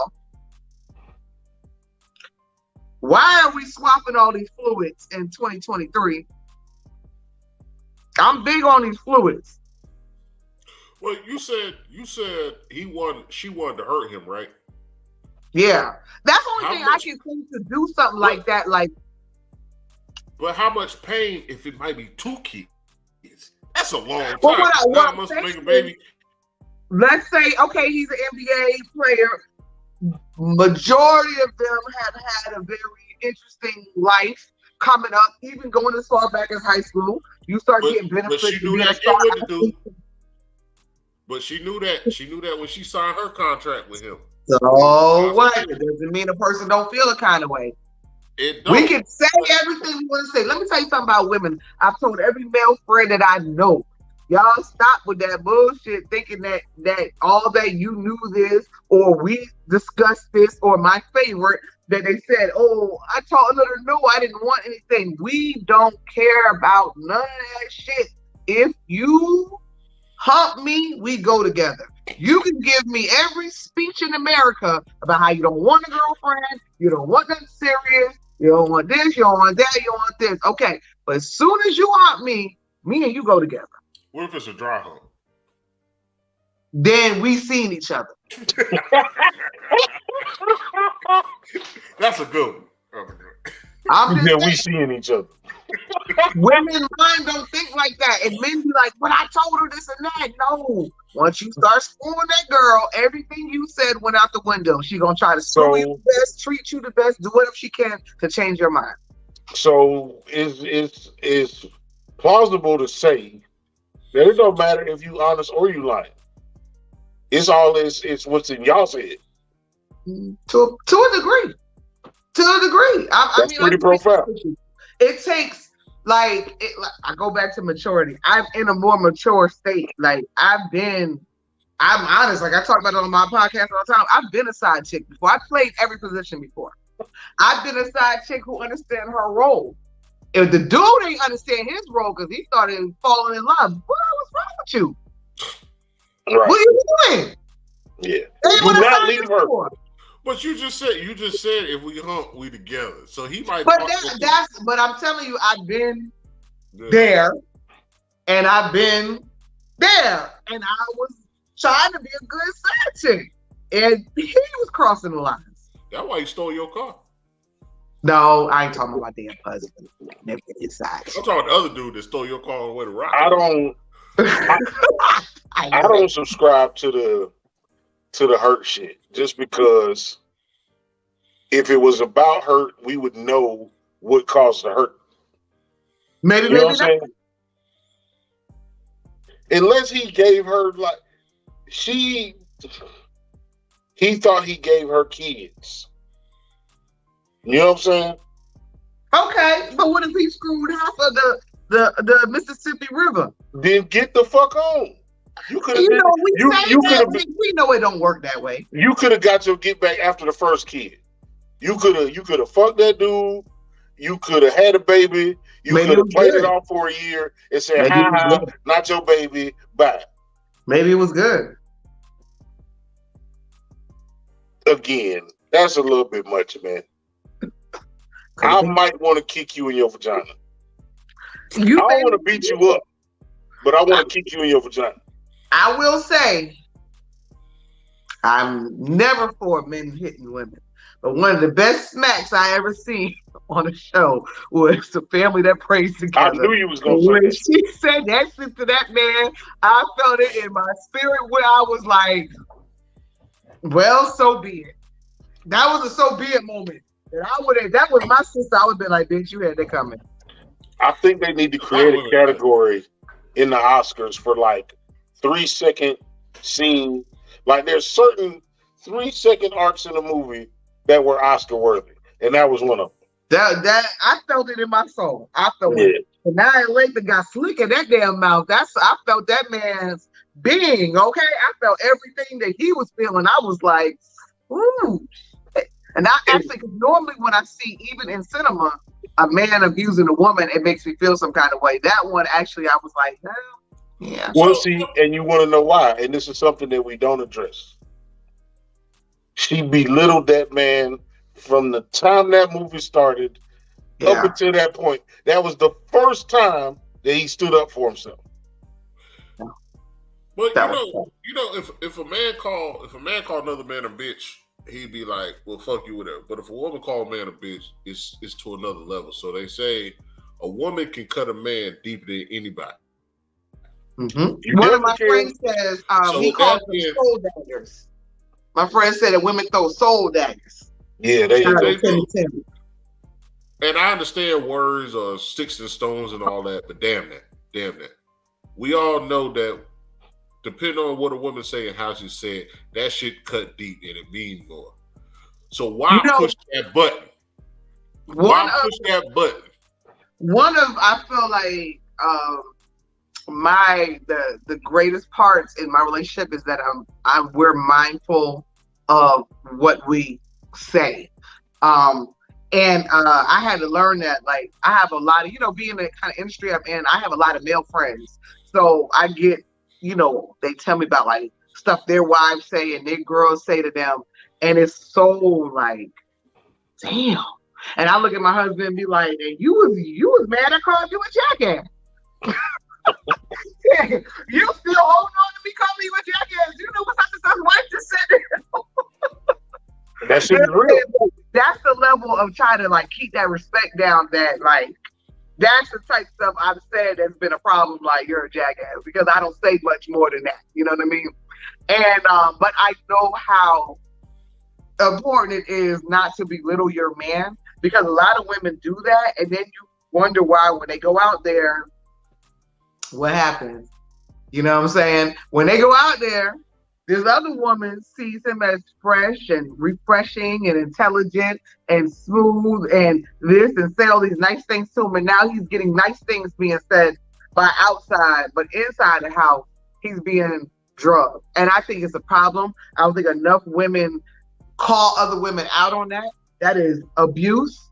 Why are we swapping all these fluids in 2023? I'm big on these fluids. Well, you said she wanted to hurt him, right? Yeah, that's the only thing I can think to do something like that. Like, but how much pain if it might be 2 kids? That's a long time. Well, what I must make a baby. Let's say, okay, he's an NBA player. Majority of them have had a very interesting life coming up, even going as far back as high school, you start getting benefits. But she knew that get with the dude. But she knew that. She knew that when she signed her contract with him. So what? It doesn't mean a person don't feel a kind of way. We can say everything we want to say. Let me tell you something about women. I've told every male friend that I know, y'all stop with that bullshit thinking that all that you knew this or we discussed this or my favorite that they said, oh, I told her no, I didn't want anything. We don't care about none of that shit. If you hump me, we go together. You can give me every speech in America about how you don't want a girlfriend, you don't want nothing serious, you don't want this, you don't want that, you don't want this. Okay, but as soon as you hump me and you go together. What if it's a dry hump? Then we seen each other. That's a good one. We seeing each other. Women mind don't think like that, and men be like, "But I told her this and that." No, once you start schooling that girl, everything you said went out the window. She gonna try to screw you the best, treat you the best, do whatever she can to change your mind. So it's plausible to say that it don't matter if you honest or you lying. It's what's in y'all's head. To a degree. That's pretty profound. It takes I go back to maturity. I'm in a more mature state. Like I'm honest. Like I talk about it on my podcast all the time. I've been a side chick before. I played every position before. I've been a side chick who understands her role. If the dude ain't understand his role because he started falling in love, what's wrong with you? Right. What are you doing? Yeah. Do not leave her. But you just said if we hump, we together. So he might. But but I'm telling you, I've been there, and I've been there, and I was trying to be a good side chick, and he was crossing the lines. That's why he stole your car. No, I ain't talking about damn husband. Never inside. I'm talking about the other dude that stole your car on the way to rock. I don't subscribe to the hurt shit. Just because if it was about hurt, we would know what caused the hurt. Maybe unless he gave her he thought he gave her kids. You know what I'm saying? Okay, but what if he screwed half of the Mississippi River? Then get the fuck on. You could have. We know it don't work that way. You could have got your get back after the first kid. You could have fucked that dude. You could have had a baby. You could have played it off for a year and said, "Ha, not your baby, bye." Maybe it was good. Again, that's a little bit much, man. I might want to kick you in your vagina. I don't want to beat you up, but I want to kick you in your vagina. I will say, I'm never for men hitting women, but one of the best smacks I ever seen on a show was The Family That Prays Together. I knew you was going to say that. She said that shit to that man, I felt it in my spirit where I was like, well, so be it. That was a so be it moment. That was my sister, I would have been like, bitch, you had that coming. I think they need to create a category in the Oscars for 3-second scene. Like there's certain 3-second arcs in the movie that were Oscar worthy, and that was one of them. That I felt it in my soul. I felt it. And now Lathan got slick in that damn mouth. I felt that man's being. Okay, I felt everything that he was feeling. I was like, ooh. And I actually, because normally when I see, even in cinema, a man abusing a woman, it makes me feel some kind of way. That one, actually, I was like, yeah. Well, see, and you want to know why? And this is something that we don't address. She belittled that man from the time that movie started up until that point. That was the first time that he stood up for himself. But you know, if a man called another man a bitch, he'd be like, well, fuck you, whatever. But if a woman call a man a bitch, it's to another level. So they say a woman can cut a man deeper than anybody. Mm-hmm. One of my friends says he calls them soul daggers. My friend said that women throw soul daggers. Yeah, they do. And I understand words are sticks and stones and all that, but damn that. We all know that depending on what a woman say and how she say it, that shit cut deep and it means more. So why push that button? Why push that button? I feel like the greatest parts in my relationship is that we're mindful of what we say. And I had to learn that, like, I have a lot of, being the kind of industry I'm in, I have a lot of male friends. So I get, they tell me about like stuff their wives say and their girls say to them. And it's so like, damn. And I look at my husband and be like, and you was mad I called you a jackass. You still holding on to me calling you a jackass. You know what such and such wife just said? That shit is real. That's the level of trying to like keep that respect down, that like that's the type of stuff I've said that's been a problem, like you're a jackass, because I don't say much more than that. You know what I mean? And but I know how important it is not to belittle your man, because a lot of women do that, and then you wonder why when they go out there, what happens? You know what I'm saying? When they go out there, this other woman sees him as fresh and refreshing and intelligent and smooth and this, and say all these nice things to him, and now he's getting nice things being said by outside, but inside the house, he's being drugged. And I think it's a problem. I don't think enough women call other women out on that. That is abuse.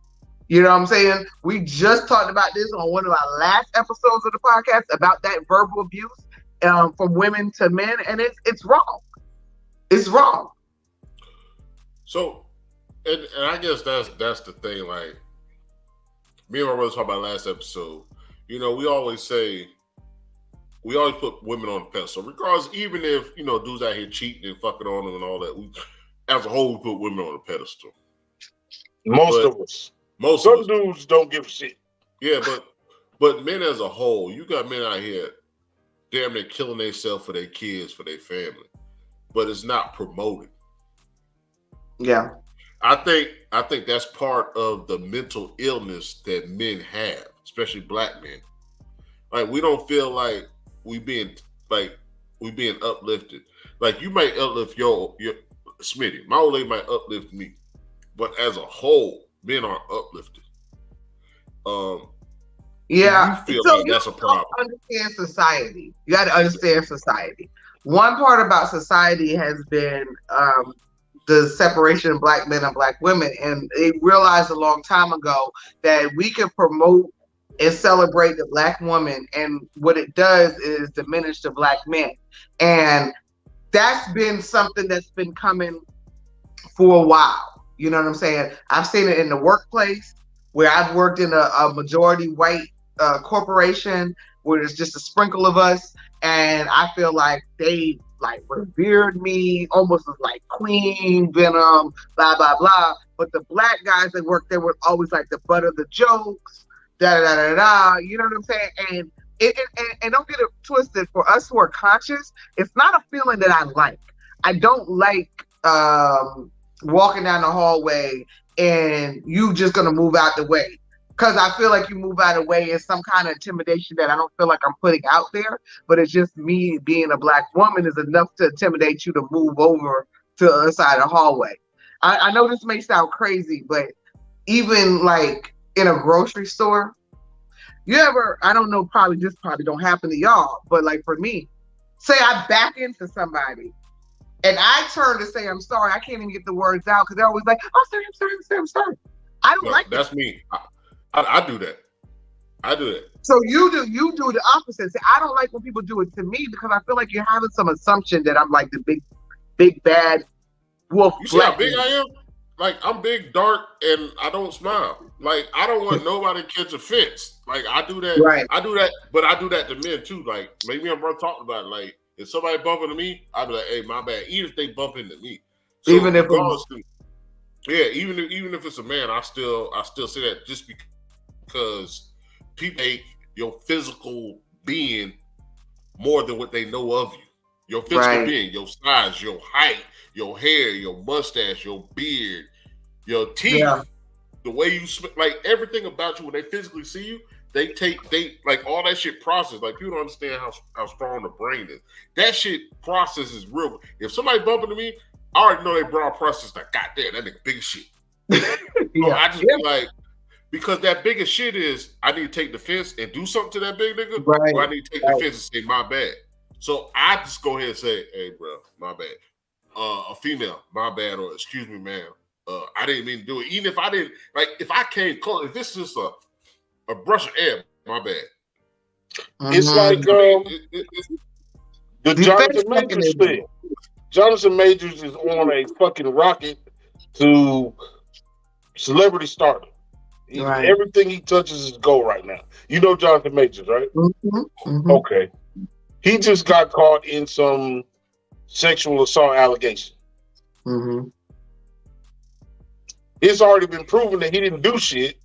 You know what I'm saying? We just talked about this on one of our last episodes of the podcast about that verbal abuse from women to men, and it's wrong. It's wrong. So, and I guess that's the thing. Like, me and my brother talked about last episode. We always put women on the pedestal, regardless. Even if dudes out here cheating and fucking on them and all that, as a whole, we put women on the pedestal. Most of us. Some dudes don't give a shit. Yeah, but men as a whole, you got men out here damn near killing themselves for their kids, for their family, but it's not promoted. Yeah, I think that's part of the mental illness that men have, especially black men. Like, we don't feel like we being uplifted. Like, you might uplift your Smitty. My old lady might uplift me, but as a whole, men are uplifted. Yeah, you feel so like that's a problem. Understand society. You got to understand society. One part about society has been the separation of black men and black women, and they realized a long time ago that we can promote and celebrate the black woman, and what it does is diminish the black men. And that's been something that's been coming for a while. You know what I'm saying? I've seen it in the workplace, where I've worked in a majority white corporation where there's just a sprinkle of us, and I feel like they like revered me almost as like queen, venom, blah blah blah. But the black guys that worked there were always like the butt of the jokes, da da da da. You know what I'm saying? And and don't get it twisted. For us who are conscious, it's not a feeling that I like. I don't like walking down the hallway and you just gonna move out the way. Because I feel like you move out of the way is some kind of intimidation that I don't feel like I'm putting out there, but it's just me being a black woman is enough to intimidate you to move over to the other side of the hallway. I know this may sound crazy, but even like in a grocery store, I don't know, this probably don't happen to y'all, but like for me, say I back into somebody and I turn to say I'm sorry, I can't even get the words out because they're always like, oh, I'm sorry. I don't like that's that. Me. I do that. I do that. So you do the opposite. See, I don't like when people do it to me because I feel like you're having some assumption that I'm like the big bad wolf. You see how big I am? Like, I'm big, dark, and I don't smile. Like, I don't want nobody to catch offense. Like, I do that. Right. I do that, but I do that to men too. Like, maybe I'm talking about it. Like, if somebody bump into me, I'd be like, hey, my bad. Even if they bump into me. So even if even if it's a man, I still say that just because people hate your physical being more than what they know of you. Your physical being, your size, your height, your hair, your mustache, your beard, your teeth. the way you like everything about you when they physically see you, they like all that shit process. Like people don't understand how strong the brain is. That shit processes real. If somebody bump into me, I already know they broad process like, God damn, that nigga big as shit. So I just be like, because that biggest shit is I need to take the fence and do something to that big nigga, or I need to take the fence and say my bad. So I just go ahead and say, hey bro, my bad. A female, my bad, or excuse me, ma'am. I didn't mean to do it. Even if I didn't, like, if I came close, if this is just a brush of air, my bad. It's like the Jonathan Majors thing. Jonathan Majors is on a fucking rocket to celebrity stardom. Everything he touches is gold right now. You know Jonathan Majors, right? Okay. He just got caught in some sexual assault allegation. It's already been proven that he didn't do shit,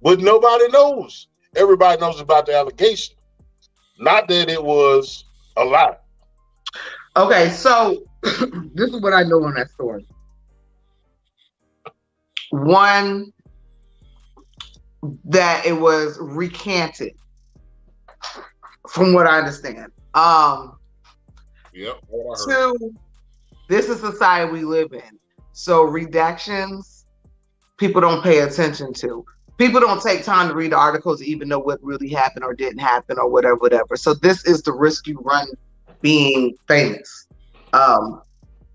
but nobody knows. Everybody knows about the allegation. Not that it was a lie. Okay, so this is what I know on that story. One, that it was recanted, from what I understand. Yep. Two, this is the society we live in. So redactions, people don't pay attention to. People don't take time to read the articles to even know what really happened or didn't happen or whatever. So this is the risk you run being famous.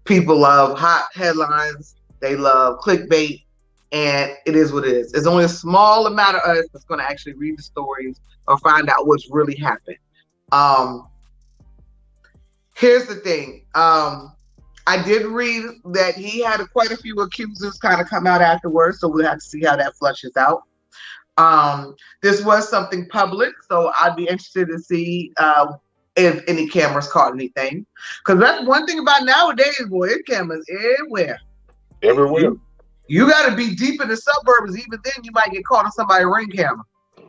People love hot headlines. They love clickbait. And it is what it is. There's only a small amount of us that's going to actually read the stories or find out what's really happened. Here's the thing. I did read that he had quite a few accusers kind of come out afterwards, so we'll have to see how that flushes out. This was something public, so I'd be interested to see if any cameras caught anything. Because that's one thing about nowadays, boy, there's cameras everywhere. Everywhere. You got to be deep in the suburbs. Even then, you might get caught on somebody's Ring camera.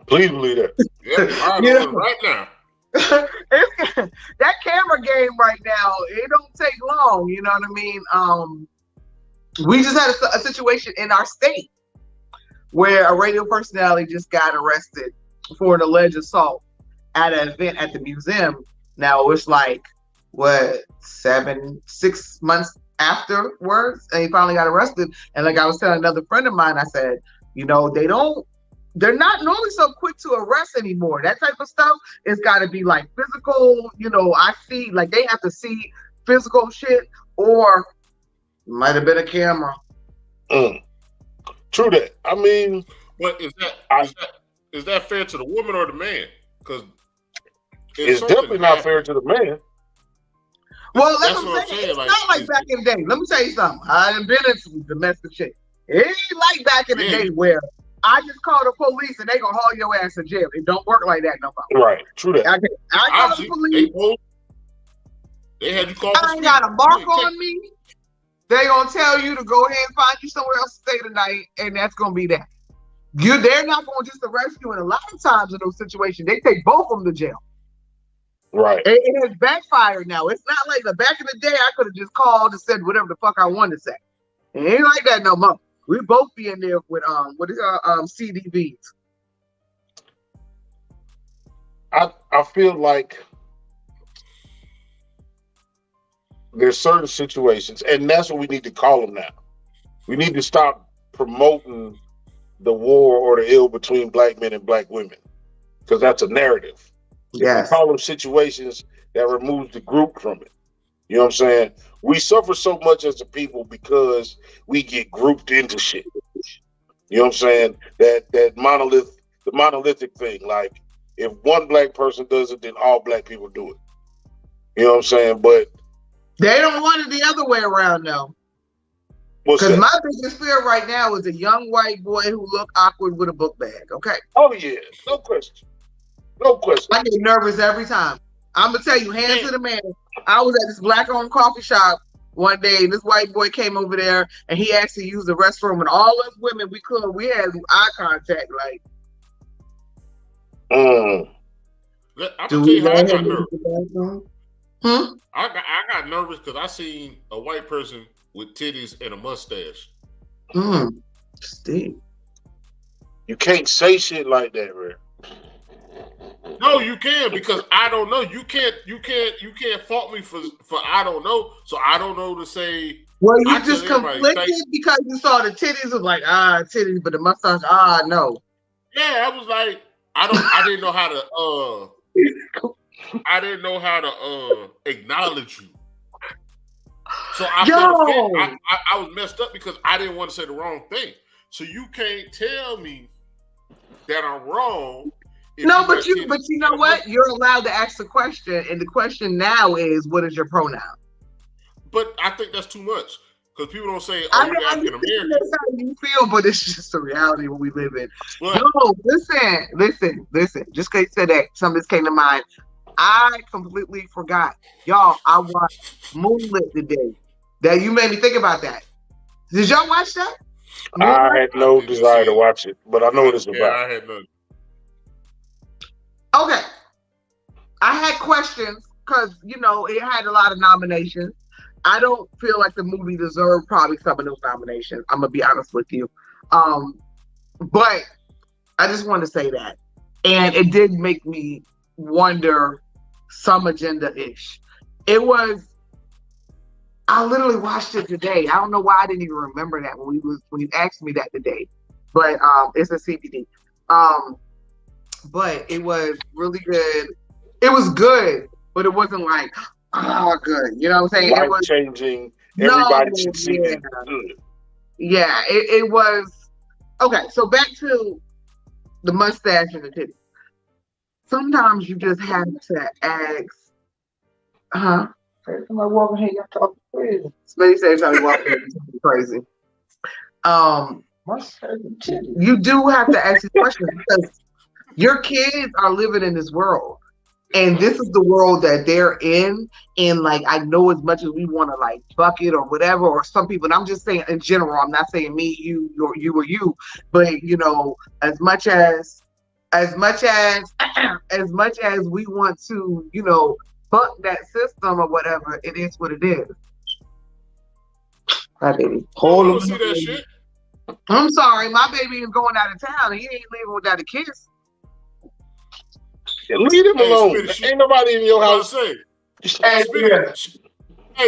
Please believe that. Yeah, right now. That camera game right now, it don't take long. You know what I mean? We just had a situation in our state where a radio personality just got arrested for an alleged assault at an event at the museum. Now it's like what 6 months afterwards, and he finally got arrested. And like I was telling another friend of mine, I said, you know, they're not normally so quick to arrest anymore. That type of stuff, it's got to be like physical, you know, I see, like they have to see physical shit, or might have been a camera. True that. I mean, but is that fair to the woman or the man? Because it's definitely not fair to the man. Well, that's what I'm saying. It's not like back in the day. Let me tell you something. I done been in some domestic shit. It ain't like back in the day where I just call the police and they gonna haul your ass to jail. It don't work like that no more. Right. True that. I call the police. They had you call. I ain't got a mark on me. They gonna tell you to go ahead and find you somewhere else to stay tonight, and that's gonna be that. They're not gonna just arrest you. And a lot of times in those situations, they take both of them to jail. Right. It has backfired now. It's not like the back in the day I could have just called and said whatever the fuck I wanted to say. It ain't like that no more. We both be in there with CDVs. I feel like there's certain situations, and that's what we need to call them now. We need to stop promoting the war or the ill between black men and black women, because that's a narrative. Yes. We call them situations that removes the group from it. You know what I'm saying? We suffer so much as a people because we get grouped into shit. You know what I'm saying? The monolithic thing. Like, if one black person does it, then all black people do it. You know what I'm saying? But they don't want it the other way around, though. Because my biggest fear right now is a young white boy who look awkward with a book bag. Okay. Oh yeah, no question. No question. I get nervous every time. I'm gonna tell you, hands to the man. I was at this black-owned coffee shop one day, and this white boy came over there, and he asked to use the restroom, and all us women, we had eye contact, like. Do we I got nervous. I got nervous because I seen a white person with titties and a mustache. Steve. You can't say shit like that, man. No, you can because I don't know. You can't fault me for I don't know. So I don't know to say. Well, you I just tell everybody, conflicted because you saw the titties. Was like titties, but the mustache, no. Yeah, I was like, I didn't know how to I didn't know how to acknowledge you. So I felt I was messed up because I didn't want to say the wrong thing. So you can't tell me that I'm wrong. No, but you know what? You're allowed to ask the question, and the question now is, what is your pronoun? But I think that's too much because people don't say, "Oh, you're African American." That's how you feel, but it's just a reality what we live in. But, no, listen. Just because you said that, something just came to mind. I completely forgot, y'all. I watched Moonlit today. That you made me think about that. Did y'all watch that? I had no desire to watch it, but I know what it's about. Yeah, I had none. Okay. I had questions because, it had a lot of nominations. I don't feel like the movie deserved probably some of those nominations. I'm going to be honest with you. But I just wanted to say that. And it did make me wonder some agenda-ish. I literally watched it today. I don't know why I didn't even remember that when you asked me that today. But it's a CBD. But it was really good. It was good, but it wasn't like, good. You know what I'm saying? Life changing. Everybody should see it. Good. Yeah, it was. Okay, so back to the mustache and the titty. Sometimes you just have to ask, somebody walking here, y'all talking crazy. Somebody said somebody walking here, talking crazy. You do have to ask these questions because your kids are living in this world. And this is the world that they're in. And like, I know as much as we want to like bucket or whatever, or some people, and I'm just saying in general, I'm not saying me, you, or you, but as much as we want to, buck that system or whatever, it is what it is. My baby. Hold on. See that shit? I'm sorry, my baby is going out of town and he ain't leaving without a kiss. Leave him alone. Ain't nobody in your house. Hey,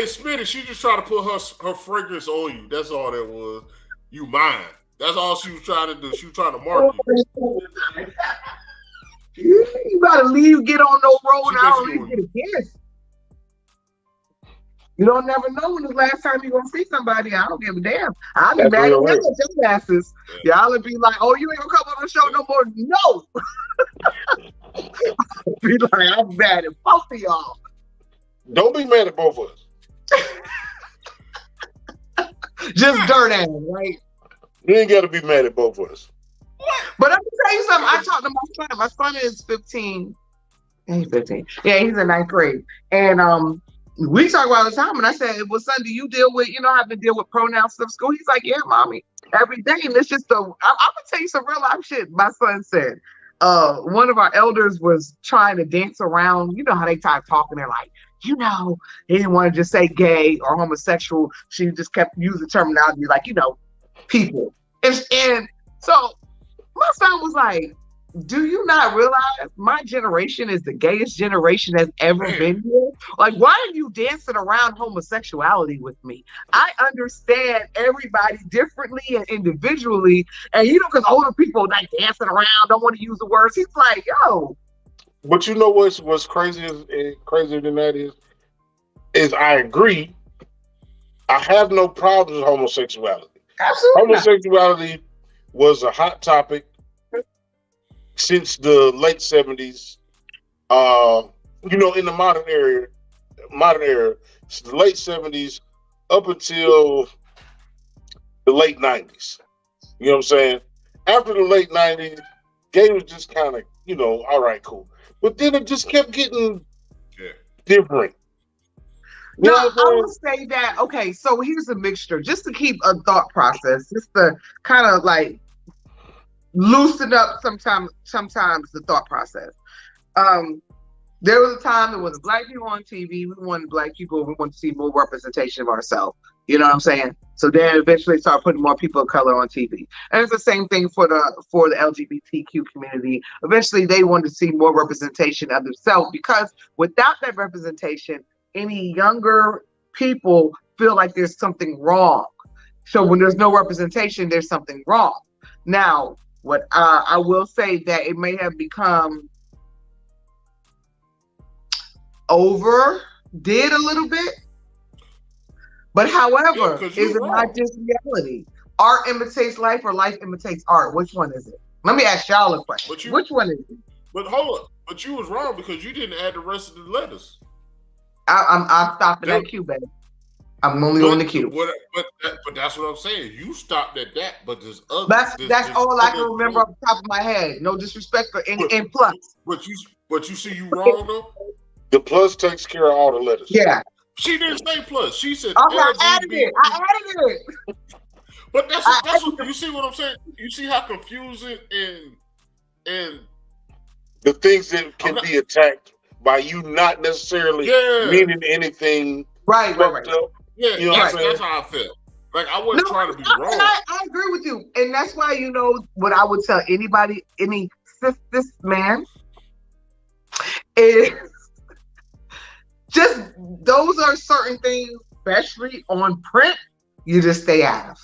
Smitty, she just trying to put her fragrance on you. That's all that was. You mine. That's all she was trying to do. She was trying to mark you. You gotta leave, get on no road, and I don't even get a kiss. You don't never know when the last time you're gonna see somebody. I don't give a damn. I'll be mad at y'all at your asses. Y'all will be like, oh, you ain't gonna come on the show no more. No. Be like, I'm mad at both of y'all. Don't be mad at both of us. Just dirt ass, right? You ain't gotta be mad at both of us. But I'm gonna tell you something. I talked to my son. My son is 15. He's 15. Yeah, he's in 9th grade. And we talk about it all the time. And I said, well, son, do you deal with, have to deal with pronoun stuff at school? He's like, yeah, mommy, every day. And it's just I'm gonna tell you some real life shit. My son said, one of our elders was trying to dance around. You know how they start talking. They're like, they didn't want to just say gay or homosexual. She just kept using terminology like, people. And so my son was like, do you not realize my generation is the gayest generation that's ever been here? Like, why are you dancing around homosexuality with me? I understand everybody differently and individually. And because older people like dancing around, don't want to use the words. He's like, yo. But you know what's crazier than that is I agree. I have no problems with homosexuality. Absolutely. Homosexuality was a hot topic since the late 70s. In the modern era, the late 70s up until the late 90s. You know what I'm saying? After the late 90s, gay was just kind of, all right, cool. But then it just kept getting different. I would say that, okay, so here's a mixture, just to keep a thought process, just to kind of like loosen up sometimes the thought process. There was a time it was black people on TV. We wanted black people. We wanted to see more representation of ourselves. You know what I'm saying? So then eventually start putting more people of color on TV. And it's the same thing for the LGBTQ community. Eventually they wanted to see more representation of themselves, because without that representation, any younger people feel like there's something wrong. So when there's no representation, there's something wrong. Now, what I will say that it may have become overdid a little bit, but however, is it not just reality? Art imitates life or life imitates art? Which one is it? Let me ask y'all a question. Which one is it? But hold up, but you was wrong because you didn't add the rest of the letters. I'm stopping at Q, baby. I'm only on the Q. But that's what I'm saying. You stopped at that, but there's other. That's all I can remember off the top of my head. No disrespect for and plus. But you see you wrong though. The plus takes care of all the letters. Yeah. She didn't say plus. She said I added it. But that's what you see what I'm saying. You see how confusing and the things that can be attacked by you not necessarily meaning anything. Right. Yeah, you know that's how I feel. Like I wasn't trying to be wrong. I agree with you, and that's why what I would tell anybody, any cis man, is just those are certain things, especially on print, you just stay out of.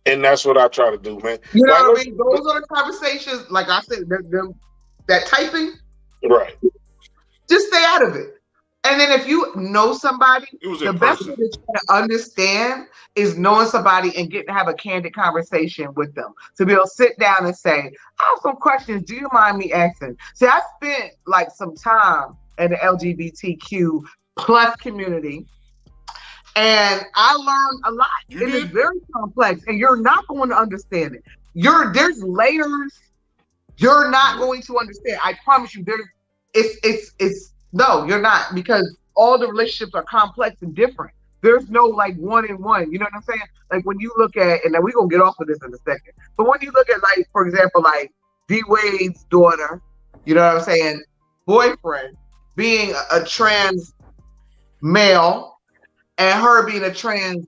And that's what I try to do, man. You know what I mean? Those are the conversations, like I said, that typing, right? Just stay out of it. And then if you know somebody, the best way to try to understand is knowing somebody and getting to have a candid conversation with them. To be able to sit down and say, I have some questions. Do you mind me asking? See, I spent like some time in the LGBTQ plus community, and I learned a lot. It is very complex, and you're not going to understand it. There's layers you're not going to understand. I promise you. No, you're not, because all the relationships are complex and different. There's no like one in one. You know what I'm saying? Like when you look at, and then we're gonna get off of this in a second, but when you look at, like, for example, like D Wade's daughter, you know what I'm saying, boyfriend being a trans male and her being a trans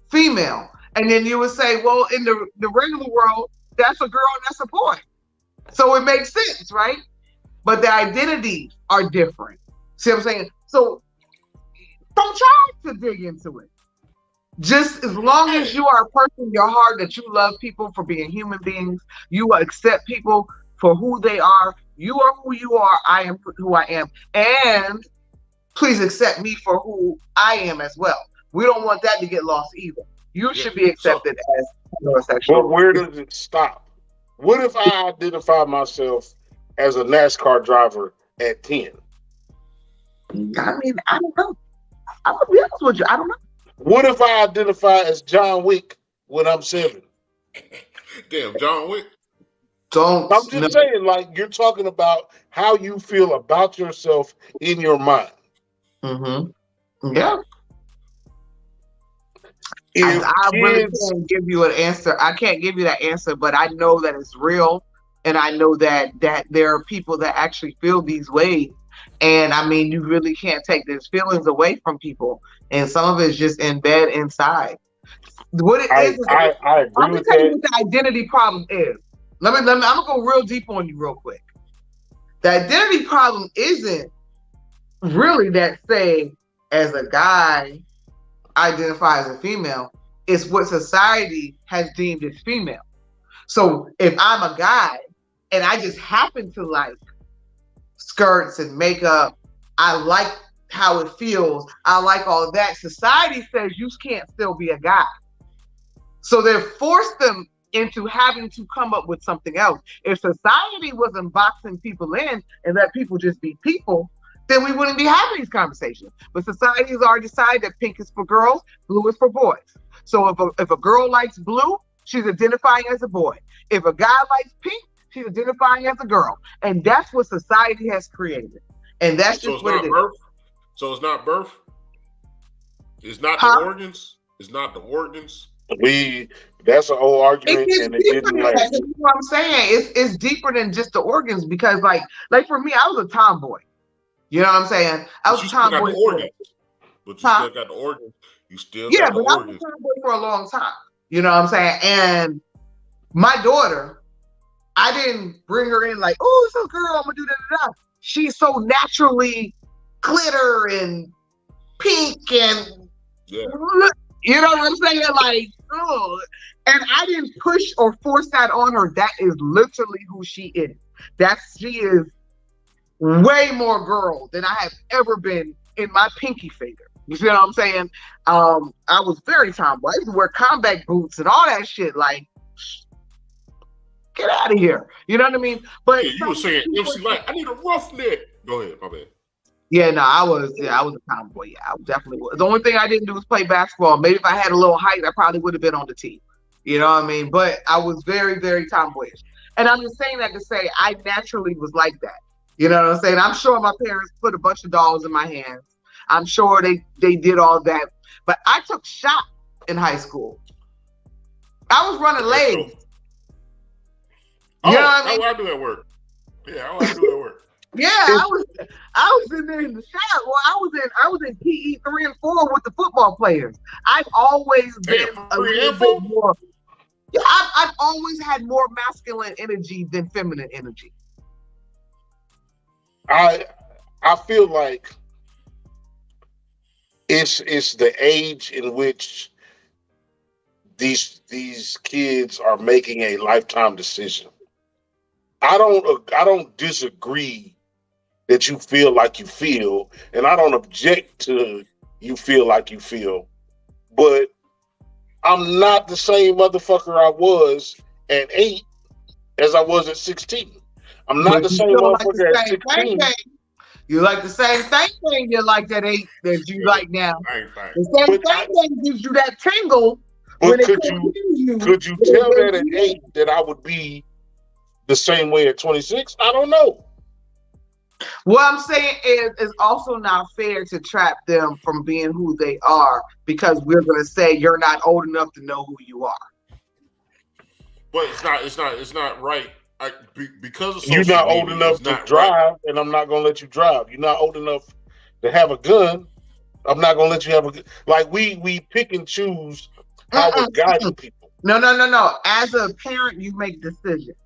female. And then you would say, well, in the regular world, that's a girl and that's a boy. So it makes sense, right? But the identities are different. See what I'm saying? So don't try to dig into it. Just as long as you are a person in your heart that you love people for being human beings, you accept people for who they are. You are who you are. I am who I am. And please accept me for who I am as well. We don't want that to get lost either. You should be accepted as heterosexual. But where does it stop? What if I identify myself as a NASCAR driver at 10? I mean, I don't know. I'm gonna be honest with you. I don't know. What if I identify as John Wick when I'm 7? Damn, John Wick. I'm just saying, like, you're talking about how you feel about yourself in your mind. Mm-hmm. Yeah. I really can't give you an answer. I can't give you that answer, but I know that it's real, and I know that there are people that actually feel these ways. And I mean, you really can't take these feelings away from people, and some of it's just embedded inside. What it is, I agree I'm gonna with tell you that. what the identity problem is. Let me. I'm gonna go real deep on you real quick. The identity problem isn't really that, say, as a guy identify as a female. It's what society has deemed as female. So if I'm a guy and I just happen to like skirts and makeup, I like how it feels, I like all of that, society says you can't still be a guy. So they've forced them into having to come up with something else. If society wasn't boxing people in and let people just be people, then we wouldn't be having these conversations. But society has already decided that pink is for girls, blue is for boys. So if a girl likes blue, she's identifying as a boy. If a guy likes pink, she's identifying as a girl. And that's what society has created. And that's just what it is. So it's not birth? It's not the organs? It's not the organs? That's an old argument, and it didn't last. That's what I'm saying. It's deeper than just the organs, because like for me, I was a tomboy. You know what I'm saying? I was you a still got tomboy. the organs. But you Huh? still got the organs. You still Yeah, got the but I was organs. a tomboy for a long time. You know what I'm saying? And my daughter, I didn't bring her in like, oh, it's a girl, I'm gonna do that. She's so naturally glitter and pink and Yeah. you know what I'm saying? Like, oh, and I didn't push or force that on her. That is literally who she is. She is way more girl than I have ever been in my pinky finger. You see what I'm saying? I was very tomboy. I used to wear combat boots and all that shit. Like, get out of here. You know what I mean? But yeah, you were saying MC Light, I need a roughneck. Go ahead, my bad. Yeah, no, I was a tomboy. Yeah, I definitely was. The only thing I didn't do was play basketball. Maybe if I had a little height, I probably would have been on the team. You know what I mean? But I was very, very tomboyish. And I'm just saying that to say I naturally was like that. You know what I'm saying? I'm sure my parents put a bunch of dolls in my hands. I'm sure they did all that. But I took shot in high school. I was running legs. Oh, you know what I mean? How I do at work. Yeah, how I do at work. Yeah, I was in there in the shot. Well, I was in PE 3 and 4 with the football players. I've always been a little bit more. Yeah, I've always had more masculine energy than feminine energy. I feel like it's the age in which these kids are making a lifetime decision. I don't disagree that you feel like you feel, and I don't object to you feel like you feel, but I'm not the same motherfucker I was at 8 as I was at 16. I'm not the same motherfucker at 16. You like the same thing you like at 8 that you like now. The same thing gives you that tingle. But could you tell that at 8 that I would be the same way at 26? I don't know. What I'm saying is it's also not fair to trap them from being who they are because we're going to say you're not old enough to know who you are. But it's not right. Because of social you're not media, old enough to drive, right. And I'm not going to let you drive. You're not old enough to have a gun. I'm not going to let you have a gun. Like we pick and choose how we're guiding people. No. As a parent, you make decisions.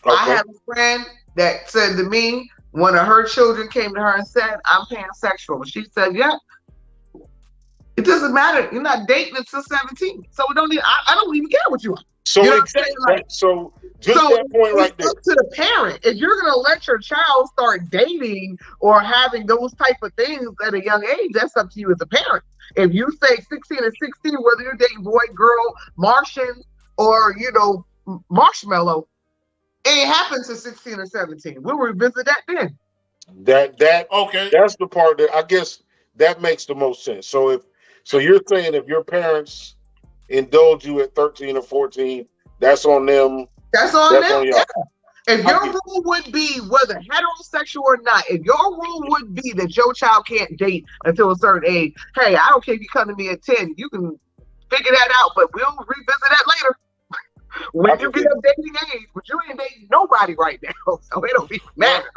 Okay. I have a friend that said to me, one of her children came to her and said, I'm pansexual. She said, yeah, it doesn't matter. You're not dating until 17. So I don't even care what you are. So you know exactly. Like, so that point right there. It's up to the parent. If you're going to let your child start dating or having those type of things at a young age, that's up to you as a parent. If you say 16 and 16, whether you're dating boy, girl, Martian, or, marshmallow, it ain't happened to 16 or 17. We'll revisit that then. Okay. That's the part that I guess that makes the most sense. So you're saying if your parents indulge you at 13 or 14, that's on them. That's on them. Yeah. If your rule would be, whether heterosexual or not, if your rule would be that your child can't date until a certain age, hey, I don't care if you come to me at 10, you can figure that out, but we'll revisit that later. When you get up dating age, but you ain't dating nobody right now, so it don't even matter.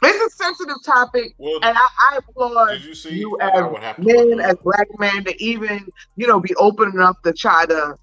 It's a sensitive topic, and I applaud you as men, as black men, to even, be open enough to try to,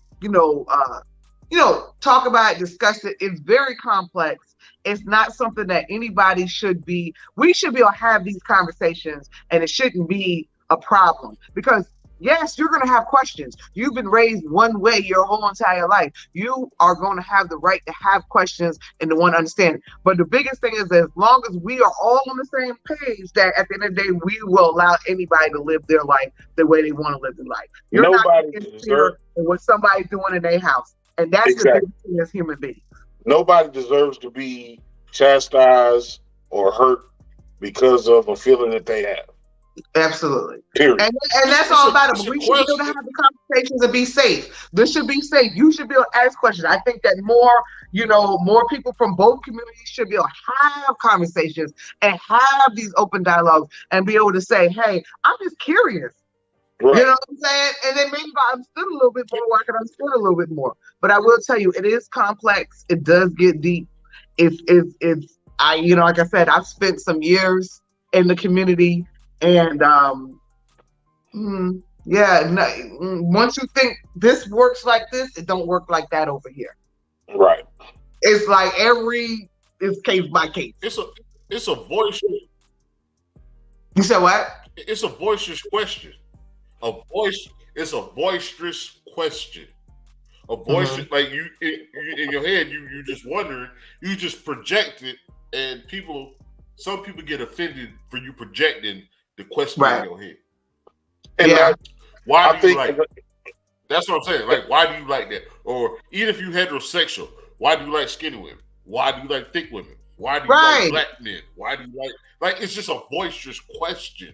talk about it, discuss it. It's very complex. It's not something that anybody should be. We should be able to have these conversations, and it shouldn't be a problem because. Yes, you're going to have questions. You've been raised one way your whole entire life. You are going to have the right to have questions and to want to understand. But the biggest thing is, as long as we are all on the same page, that at the end of the day, we will allow anybody to live their life the way they want to live their life. You're not going to interfere in what somebody's doing in their house. And that's the biggest thing as human beings. Nobody deserves to be chastised or hurt because of a feeling that they have. Absolutely. Period. And that's all about it. But we should be able to have the conversations and be safe. This should be safe. You should be able to ask questions. I think that more people from both communities should be able to have conversations and have these open dialogues and be able to say, hey, I'm just curious. Right. You know what I'm saying? And then maybe if I understood a little bit more, I can understand a little bit more. But I will tell you, it is complex. It does get deep. like I said, I've spent some years in the community, and once you think this works like this, it don't work like that over here. Right. It's like it's case by case. It's a voice. You said what? It's a boisterous question. It's a boisterous question. A voice like you in your head, you just wondering, you just project it, and some people get offended for you projecting the question in your head. And why do you like that? That's what I'm saying. Like, why do you like that? Or even if you heterosexual, why do you like skinny women? Why do you like thick women? Why do you like black men? Why do you like it's just a boisterous question.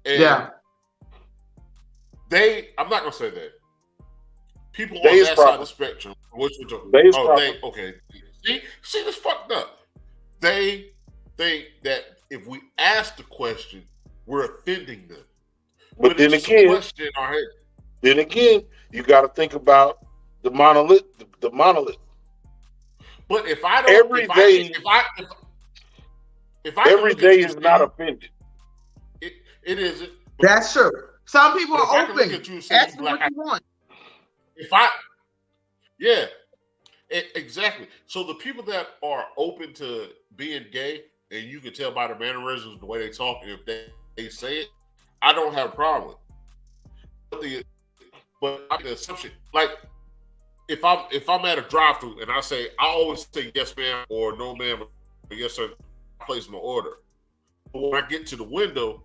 And I'm not gonna say that. People on that side of the spectrum, okay. See, this fucked up. They think that if we ask the question, we're offending them. But then again, you got to think about the monolith. The monolith. But if I don't, every day is not offended. It isn't. That's true. Some people are open. Ask me what you want. Exactly. So the people that are open to being gay, and you can tell by the mannerisms, the way they talk, if they say it, I don't have a problem with it. But the assumption, like if I'm at a drive-thru and I always say yes ma'am or no ma'am or yes sir, I place my order. But when I get to the window,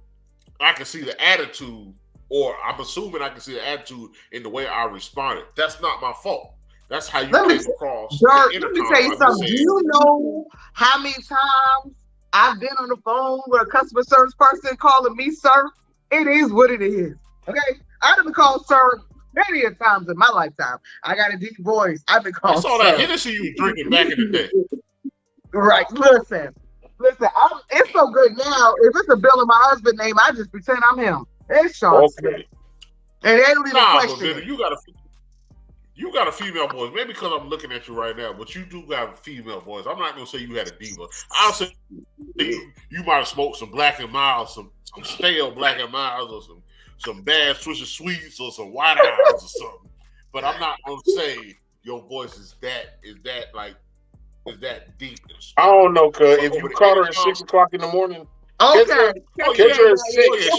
I can see the attitude, or I'm assuming I can see the attitude in the way I responded. That's not my fault. That's how you came across. Let me tell you something. Do you know how many times I've been on the phone with a customer service person calling me sir? It is what it is. Okay? I've been called sir many a times in my lifetime. I got a deep voice. I've been called sir. I saw that Hennessy you drinking back in the day. Right. Listen. It's so good now. If it's a bill in my husband's name, I just pretend I'm him. It's Sean Smith. And they don't even question it. You got a female voice. Maybe because I'm looking at you right now, but you do got a female voice. I'm not gonna say you had a diva. I'll say you might have smoked some Black and Mild, some stale Black and Mild, or some bad Swisher Sweets, or some White House or something. But I'm not gonna say your voice is that deep. I don't know, cuz if you caught her at 6 o'clock in the morning, catch her at 6.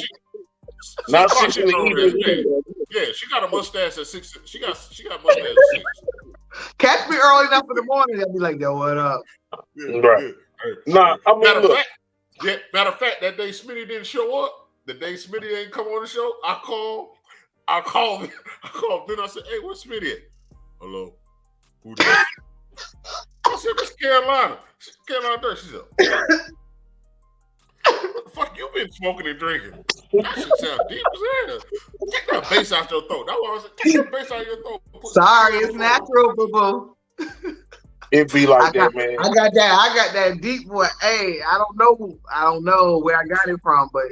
Not 6 in the evening. Yeah, she got a mustache at 6. She got a mustache at 6. Catch me early enough in the morning, they'll be like, yo, what up? Yeah, right. Yeah. Nah, I mean, matter of fact, that day Smitty didn't show up, the day Smitty ain't come on the show, I called Ben. I said, hey, where's Smitty at? Hello? Who that? I said, Miss Carolina. Carolina Dirt. She said, what the fuck you been smoking and drinking? That shit sound deep as hell. Get that bass out your throat. That's why I said, get that bass out your throat. Sorry, it's natural, boo-boo. It be like that, man. I got that deep one. Hey, I don't know where I got it from, but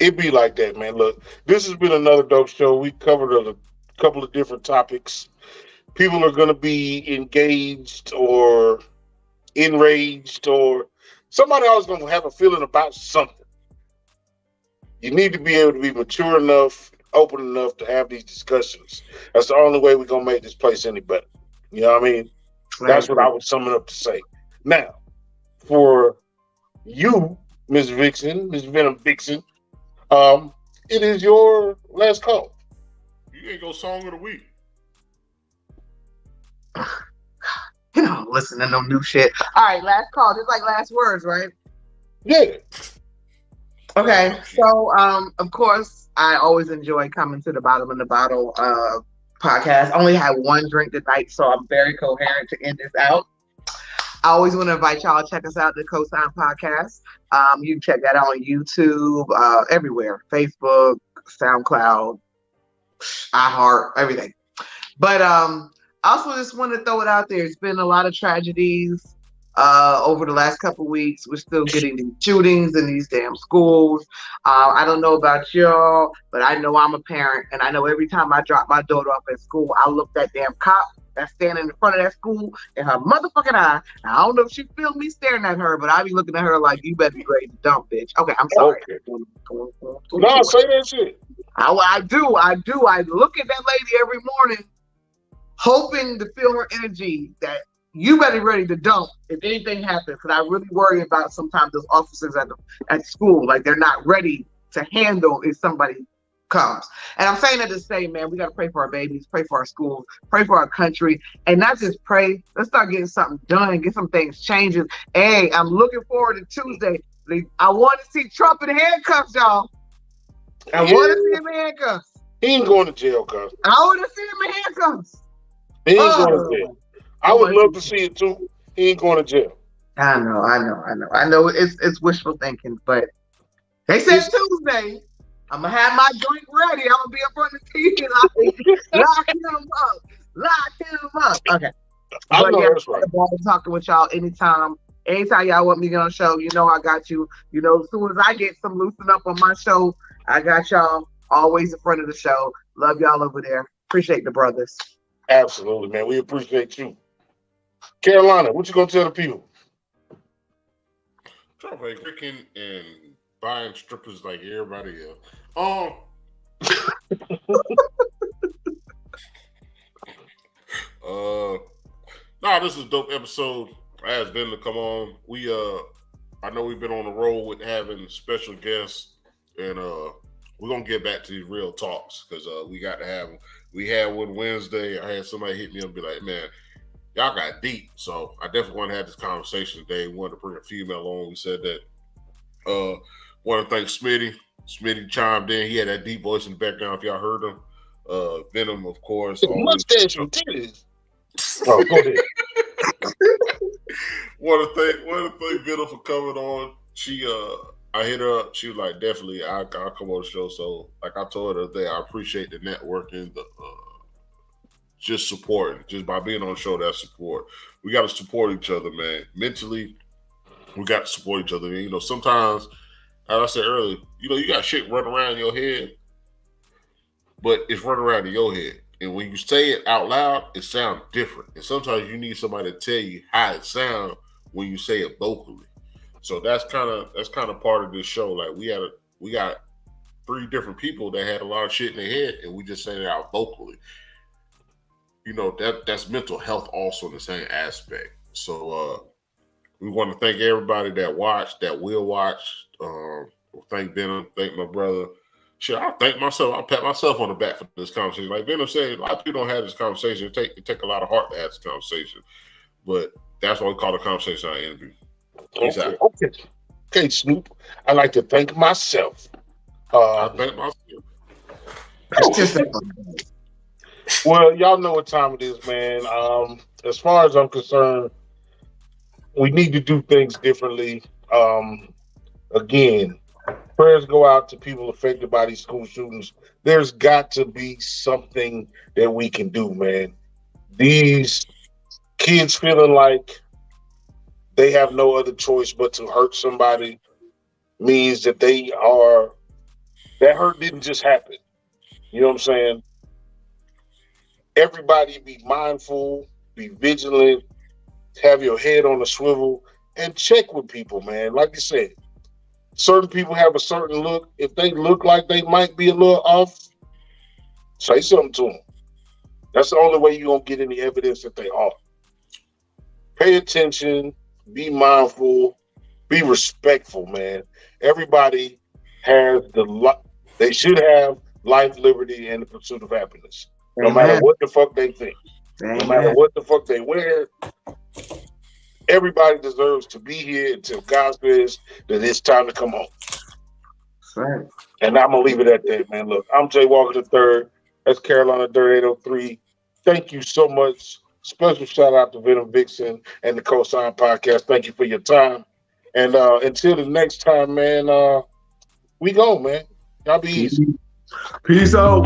it be like that, man. Look, this has been another dope show. We covered a couple of different topics. People are going to be engaged or enraged, or somebody always going to have a feeling about something. You need to be able to be mature enough, open enough to have these discussions. That's the only way we're going to make this place any better. You know what I mean? That's what I would sum it up to say. Now, for you, Miss Vixen, Miss Venom Vixen, it is your last call. You ain't go song of the week. You know, listen to no new shit. All right, last call. Just like last words, right? Yeah. Okay, so of course, I always enjoy coming to the Bottom of the Bottle podcast. I only had one drink tonight, so I'm very coherent to end this out. I always want to invite y'all to check us out, the Cosign Podcast. You can check that out on YouTube, everywhere, Facebook, SoundCloud, iHeart, everything. But also just want to throw it out there. It's been a lot of tragedies over the last couple of weeks. We're still getting these shootings in these damn schools. I don't know about y'all, but I know I'm a parent, and I know every time I drop my daughter off at school, I look that damn cop that's standing in front of that school in her motherfucking eye. I don't know if she feel me staring at her, but I be looking at her like, you better be ready to dump, bitch. Okay, I'm sorry. Okay. No, say that shit. I do. I look at that lady every morning, hoping to feel her energy that you better be ready to dump if anything happens. Because I really worry about sometimes those officers at school, like they're not ready to handle if somebody comes. And I'm saying that to say, man, we got to pray for our babies, pray for our schools, pray for our country, and not just pray. Let's start getting something done, get some things changing. Hey, I'm looking forward to Tuesday. I want to see Trump in handcuffs, y'all. I want to see him in handcuffs. He ain't going to jail, cuz. I want to see him in handcuffs. He ain't going to jail. I would love to see it too. He ain't going to jail. I know. It's wishful thinking, but they said Tuesday. I'm gonna have my joint ready. I'm gonna be up on the TV like lock him up. Okay. I know that's right. I'm talking with y'all anytime y'all want me to get on the show. You know I got you. You know, as soon as I get some loosened up on my show, I got y'all always in front of the show. Love y'all over there. Appreciate the brothers. Absolutely, man. We appreciate you. Carolina, what you gonna tell the people? Trying to play cricket and buying strippers like everybody else. This is a dope episode. I asked Ben to come on. I know we've been on the road with having special guests, and we're gonna get back to these real talks because we got to have them. We had one Wednesday. I had somebody hit me up and be like, man, y'all got deep. So I definitely want to have this conversation today. We wanted to bring a female on. We said that. Want to thank Smitty. Smitty chimed in. He had that deep voice in the background. If y'all heard him, Venom, of course. Mustache and titties. Oh, go ahead. Want to thank Venom for coming on. I hit her up. She was like, definitely, I'll come on the show. So, like I told her today, I appreciate the networking, the just supporting, just by being on the show. That support. We got to support each other, man. Mentally, we got to support each other. And, you know, sometimes, as I said earlier, you know, you got shit running around in your head, but it's running around in your head. And when you say it out loud, it sounds different. And sometimes you need somebody to tell you how it sounds when you say it vocally. So that's kind of part of this show. Like we got 3 different people that had a lot of shit in their head, and we just said it out vocally. You know, that's mental health also in the same aspect. So we want to thank everybody that watched, that will watch. Thank Venom, thank my brother. Shit, I thank myself. I pat myself on the back for this conversation. Like Venom said, a lot of people don't have this conversation. It take a lot of heart to have this conversation. But that's why we call the conversation our interview. Okay, Snoop. I like to thank myself. I thank myself. That's just well, y'all know what time it is, man. As far as I'm concerned, we need to do things differently. Again, prayers go out to people affected by these school shootings. There's got to be something that we can do, man. These kids feeling like they have no other choice but to hurt somebody means that that hurt didn't just happen. You know what I'm saying? Everybody be mindful, be vigilant, have your head on a swivel, and check with people, man. Like you said, certain people have a certain look. If they look like they might be a little off, say something to them. That's the only way you're going to get any evidence that they are. Pay attention, be mindful, be respectful, man. Everybody has they should have life, liberty, and the pursuit of happiness. No matter what the fuck they think. No matter what the fuck they wear. Everybody deserves to be here until God says that it's time to come home. Right. And I'm going to leave it at that, man. Look, I'm Jay Walker III. That's Carolina Dirt 803. Thank you so much. Special shout out to Venom Vixen and the Cosign Podcast. Thank you for your time. And until the next time, man, we go, man. Y'all be easy. Peace out.